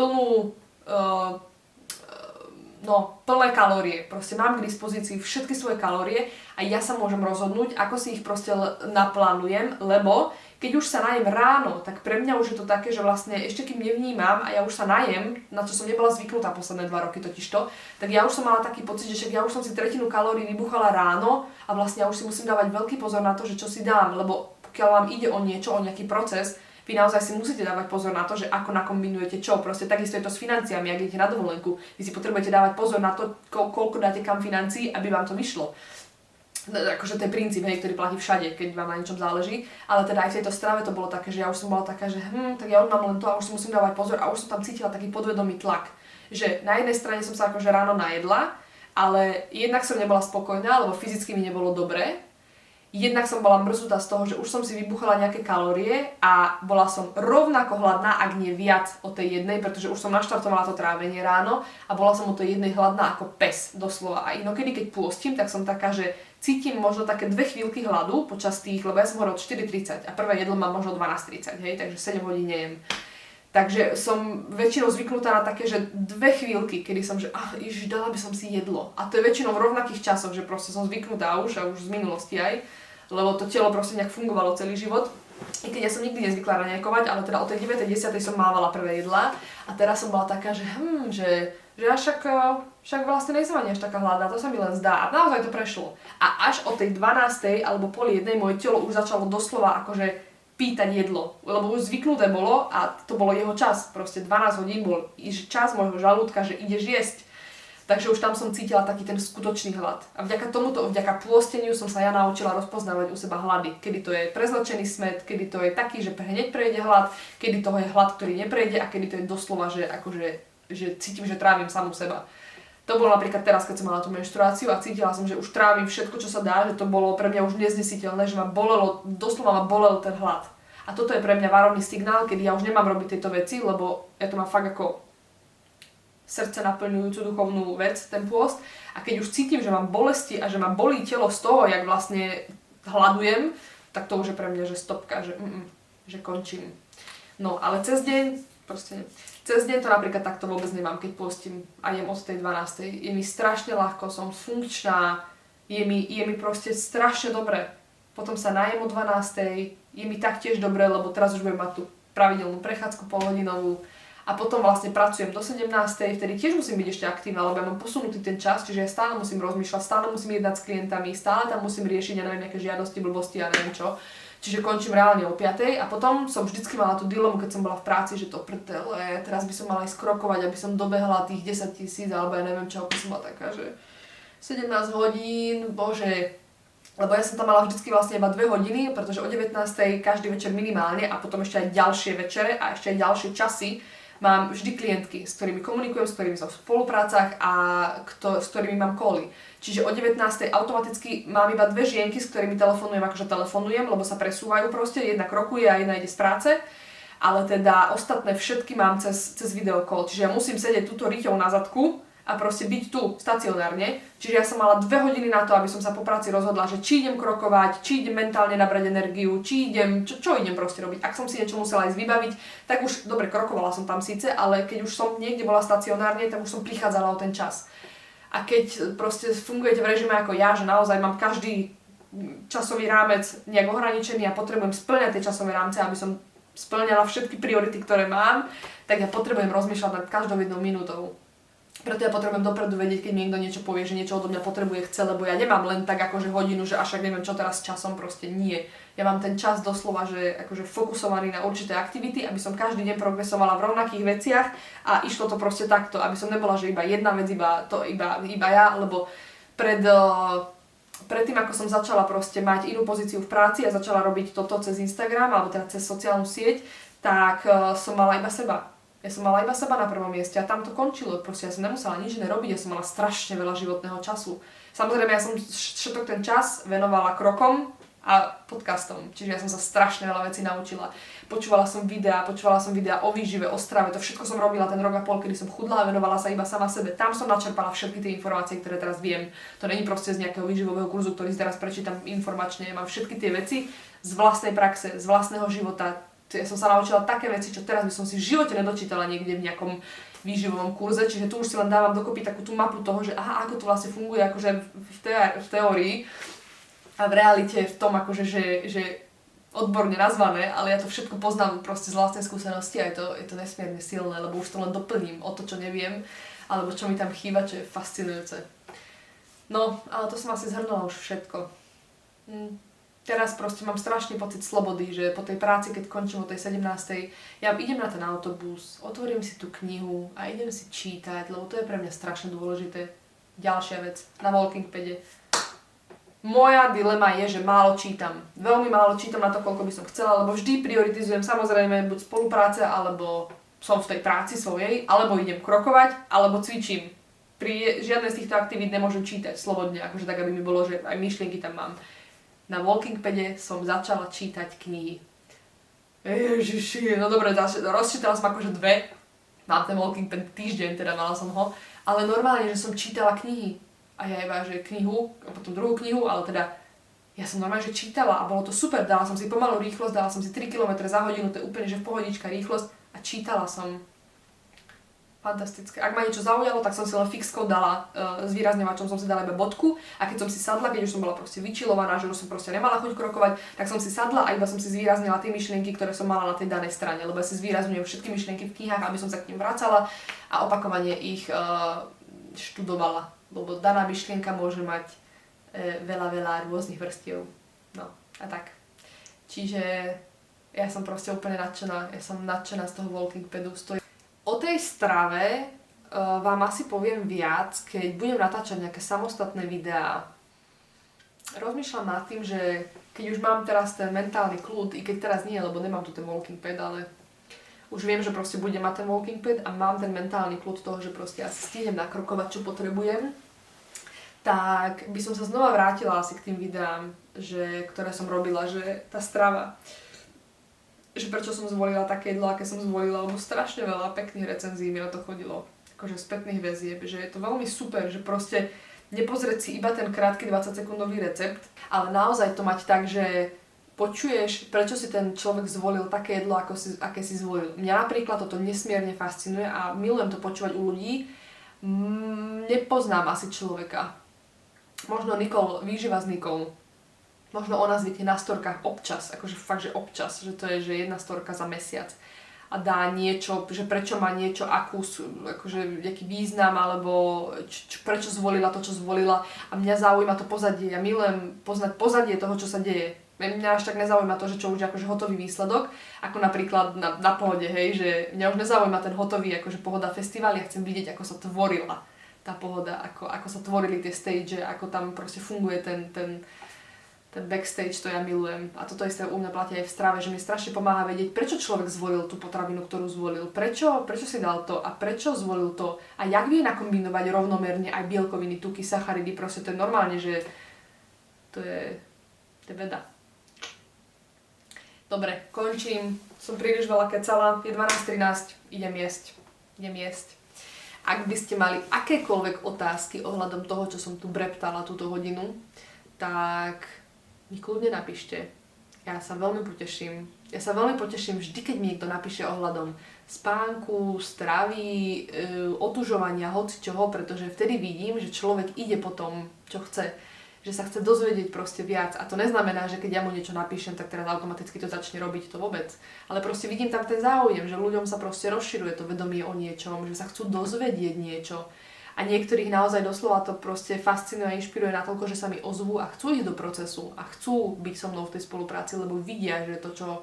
plné kalórie. Proste mám k dispozícii všetky svoje kalórie a ja sa môžem rozhodnúť, ako si ich proste naplánujem, lebo keď už sa najem ráno, tak pre mňa už je to také, že vlastne ešte kým nevnímam a ja už sa najem, na čo som nebola zvyknutá posledné 2 roky totižto, tak ja už som mala taký pocit, že však ja už som si 1/3 kalórií vybuchala ráno a vlastne ja už si musím dávať veľký pozor na to, že čo si dám, lebo pokiaľ vám ide o niečo, o nejaký proces, vy naozaj si musíte dávať pozor na to, že ako nakombinujete čo. Proste takisto je to s financiami, ak idete na dovolenku. Vy si potrebujete dávať pozor na to, koľko dáte kam financií, aby vám to vyšlo. Akože to je princíp, hej, ktorý platí všade, keď vám na niečom záleží. Ale teda aj v tejto strave to bolo také, že ja už som bola taká, že tak ja už mám len to a už si musím dávať pozor a už som tam cítila taký podvedomý tlak. Že na jednej strane som sa akože ráno najedla, ale jednak som nebola spokojná, lebo fyzicky mi nebolo dobre. Jednak som bola mrzutá z toho, že už som si vybuchala nejaké kalórie a bola som rovnako hladná, ak nie viac o tej jednej, pretože už som naštartovala to trávenie ráno a bola som o tej jednej hladná ako pes, doslova. A inokedy, keď pôstim, tak som taká, že cítim možno také 2 chvíľky hladu počas tých, lebo ja som hovorila od 4:30 a prvé jedlo mám možno 12:30, hej, takže 7 hodín nejem. Takže som väčšinou zvyknutá na také, že 2 chvíľky, kedy som, že ježiš, dala by som si jedlo. A to je väčšinou v rovnakých časoch, že proste som zvyknutá už z minulosti aj, lebo to telo proste nejak fungovalo celý život. I keď ja som nikdy nezvykla raňajkovať, ale teda od tej 9:10 som mávala prvé jedlá a teraz som bola taká, že ja však vlastne nejsem ani až taká hladná, to sa mi len zdá. A naozaj to prešlo. A až od tej 12:00 alebo 12:30 moje telo už začalo doslova akože pýtať jedlo, lebo už zvyknuté bolo a to bolo jeho čas. Proste 12 hodín bol čas môjho žalúdka, že ideš jesť. Takže už tam som cítila taký ten skutočný hlad. A vďaka tomuto, vďaka pôsteniu som sa ja naučila rozpoznávať u seba hlady. Kedy to je prezlečený smäd, kedy to je taký, že hneď prejde hlad, kedy toho je hlad, ktorý neprejde a kedy to je doslova, že cítim, že trávim samú seba. To bolo napríklad teraz, keď som mala tú menštruáciu a cítila som, že už trávim všetko, čo sa dá, že to bolo pre mňa už neznesiteľné, že doslova ma bolel ten hlad. A toto je pre mňa varovný signál, kedy ja už nemám robiť tieto veci, lebo ja to mám fakt ako srdce naplňujúcu duchovnú vec, ten pôst. A keď už cítim, že mám bolesti a že ma bolí telo z toho, jak vlastne hľadujem, tak to už je pre mňa, že stopka, že končím. No, ale cez deň to napríklad takto vôbec nemám, keď postím a jem od tej 12:00. Je mi strašne ľahko, som funkčná, je mi proste strašne dobre. Potom sa najem o 12:00, je mi taktiež dobre, lebo teraz už budem mať tú pravidelnú prechádzku polhodinovú. A potom vlastne pracujem do 17:00, vtedy tiež musím byť ešte aktívna, lebo ja mám posunutý ten čas, čiže ja stále musím rozmýšľať, stále musím jednať s klientami, stále tam musím riešiť, ja neviem, nejaké žiadosti, blbosti, ja neviem čo. Čiže končím reálne o 5:00 a potom som vždycky mala tú dilemu, keď som bola v práci, že to prdele, teraz by som mala ísť krokovať, aby som dobehla tých 10 000, alebo ja neviem čo, aby som bola taká, že 17 hodín, bože. Lebo ja som tam mala vždycky vlastne iba 2 hodiny, pretože o 19:00 každý večer minimálne a potom ešte aj ďalšie večere a ešte aj ďalšie časy mám vždy klientky, s ktorými komunikujem, s ktorými som v spoluprácach a s ktorými mám cally. Čiže o 19:00 automaticky mám iba 2 žienky, s ktorými telefonujem, lebo sa presúvajú proste, jedna krokuje a jedna ide z práce. Ale teda ostatné všetky mám cez videokol, čiže ja musím sedieť túto riťou na zadku a proste byť tu stacionárne. Čiže ja som mala 2 hodiny na to, aby som sa po práci rozhodla, že či idem krokovať, či idem mentálne nabrať energiu, či idem, čo idem proste robiť. Ak som si niečo musela ísť vybaviť, tak už, dobre, krokovala som tam síce, ale keď už som niekde bola stacionárne, tak už som prichádzala o ten čas. A keď proste fungujete v režime ako ja, že naozaj mám každý časový rámec nejak ohraničený a potrebujem spĺňať tie časové rámce, aby som spĺňala všetky priority, ktoré mám, tak ja potrebujem rozmýšľať nad každou jednou minútou. Preto ja potrebujem dopredu vedieť, keď mi niekto niečo povie, že niečo odo mňa potrebuje, chce, lebo ja nemám len tak akože hodinu, že až ak neviem čo teraz s časom, proste nie. Ja mám ten čas doslova, že akože fokusovaný na určité aktivity, aby som každý deň progresovala v rovnakých veciach a išlo to proste takto, aby som nebola, že iba jedna vec, iba ja, lebo predtým, ako som začala proste mať inú pozíciu v práci a začala robiť toto cez Instagram, alebo teda cez sociálnu sieť, tak som mala iba seba. Ja som mala iba seba na prvom mieste a tam to končilo. Proste ja som nemusela nič iné robiť, ja som mala strašne veľa životného času. Samozrejme, ja som všetok ten čas venovala krokom a podcastom. Čiže ja som sa strašne veľa vecí naučila. Počúvala som videá o výžive, o strave, to všetko som robila ten rok a pol, kedy som chudla a venovala sa iba sama sebe. Tam som načerpala všetky tie informácie, ktoré teraz viem. To není proste z nejakého výživového kurzu, ktorý si teraz prečítam informačne. Mám všetky tie veci z vlastnej praxe, z vlastného života. Ja som sa naučila také veci, čo teraz by som si v živote nedočítala niekde v nejakom výživovom kurze, čiže tu už si len dávam dokopy takú tú mapu toho, že aha, ako to vlastne funguje akože v teórii a v realite v tom akože, že odborne nazvané, ale ja to všetko poznám proste z vlastnej skúsenosti a je to nesmierne silné, lebo už to len doplním o to, čo neviem, alebo čo mi tam chýba, čo je fascinujúce. No, ale to som asi zhrnula už všetko. Teraz proste mám strašný pocit slobody, že po tej práci, keď končím o tej 17:00, ja idem na ten autobus, otvorím si tú knihu a idem si čítať, lebo to je pre mňa strašne dôležité. Ďalšia vec, na Walking Pade. Moja dilema je, že málo čítam. Veľmi málo čítam na to, koľko by som chcela, lebo vždy prioritizujem samozrejme buď spolupráce, alebo som v tej práci svojej, alebo idem krokovať, alebo cvičím. Pri žiadnej z týchto aktivít nemôžem čítať slobodne, akože tak, aby mi bolo, že aj myšlienky tam mám. Na Walking Pade som začala čítať knihy. Ježiši, no dobre, rozčítala som akože 2. Mám ten Walking Pad týždeň, teda mala som ho. Ale normálne, že som čítala knihy. A ja iba, že knihu, a potom druhú knihu, ale teda ja som normálne, že čítala a bolo to super. Dala som si pomalú rýchlosť, dala som si 3 km za hodinu, to je úplne, že v pohodička rýchlosť a čítala som. Fantastické. Ak ma niečo zaujalo, tak som si len fixkou dala, s výrazňovačom som si dala iba bodku a keď som si sadla, keď už som bola proste vyčilovaná, že už som proste nemala chuť krokovať, tak som si sadla a iba som si zvýraznila tie myšlienky, ktoré som mala na tej danej strane, lebo ja si zvýrazňujem všetky myšlienky v knihách, aby som sa k nim vracala a opakovane ich študovala, lebo daná myšlienka môže mať veľa rôznych vrstiev. No a tak. Čiže ja som proste úplne nadšená, ja som nadšená z toho Walking Padu. O tej strave vám asi poviem viac, keď budem natáčať nejaké samostatné videá. Rozmýšľam nad tým, že keď už mám teraz ten mentálny kľud, i keď teraz nie, lebo nemám tu ten Walking Pad, ale už viem, že proste budem mať ten Walking Pad a mám ten mentálny kľud toho, že proste asi stihnem nakrokovať, čo potrebujem, tak by som sa znova vrátila asi k tým videám, ktoré som robila, že tá strava, že prečo som zvolila také jedlo, aké som zvolila, lebo strašne veľa pekných recenzií mi na to chodilo, akože spätných väzieb, že je to veľmi super, že proste nepozrieť si iba ten krátky 20-sekundový recept, ale naozaj to mať tak, že počuješ, prečo si ten človek zvolil také jedlo, aké si zvolil. Mňa napríklad toto nesmierne fascinuje a milujem to počúvať u ľudí. Nepoznám asi človeka, možno Nikol, výživa s Nikol. Možno ona zvykne na storkách občas, akože fakt, že občas, že to je, že jedna storka za mesiac a dá niečo, že prečo má niečo, akože jaký význam, alebo prečo zvolila to, čo zvolila a mňa zaujíma to pozadie, ja milujem poznať pozadie toho, čo sa deje. Mňa až tak nezaujíma to, že čo už je akože hotový výsledok, ako napríklad na pohode, hej, že mňa už nezaujíma ten hotový, akože pohoda festival, ja chcem vidieť, ako sa tvorila tá pohoda, ako sa tvorili tie stage, ako tam proste funguje ten backstage, to ja milujem. A toto isté u mňa platí aj v strave, že mi strašne pomáha vedieť, prečo človek zvolil tú potravinu, ktorú zvolil, prečo si dal to a prečo zvolil to a jak vie nakombinovať rovnomerne aj bielkoviny, tuky, sacharidy, proste to je normálne, že to je veda. Dobre, končím. Som príliš veľa kecala. Je 12:13. Idem jesť. Ak by ste mali akékoľvek otázky ohľadom toho, čo som tu breptala túto hodinu, tak mi kľudne napíšte. Ja sa veľmi poteším vždy, keď mi niekto napíše ohľadom spánku, stravy, otužovania, hocičoho, pretože vtedy vidím, že človek ide po tom, čo chce. Že sa chce dozvedieť proste viac. A to neznamená, že keď ja mu niečo napíšem, tak teraz automaticky to začne robiť, to vôbec. Ale proste vidím tam ten záujem, že ľuďom sa proste rozširuje to vedomie o niečom, že sa chcú dozvedieť niečo. A niektorých naozaj doslova to proste fascinuje a inšpiruje natoľko, že sa mi ozvú a chcú ísť do procesu a chcú byť so mnou v tej spolupráci, lebo vidia, že to, čo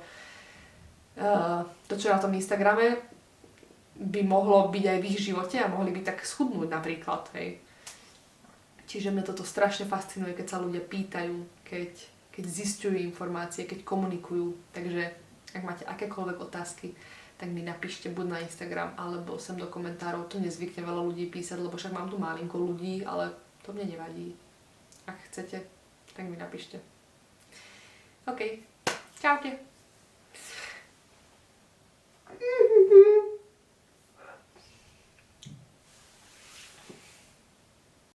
je na tom Instagrame, by mohlo byť aj v ich živote a mohli by tak schudnúť napríklad, hej. Čiže mňa toto strašne fascinuje, keď sa ľudia pýtajú, keď zisťujú informácie, keď komunikujú. Takže ak máte akékoľvek otázky, tak mi napíšte buď na Instagram, alebo sem do komentárov. To nezvykne veľa ľudí písať, lebo však mám tu malinko ľudí, ale to mne nevadí. Ak chcete, tak mi napíšte. OK. Čaute.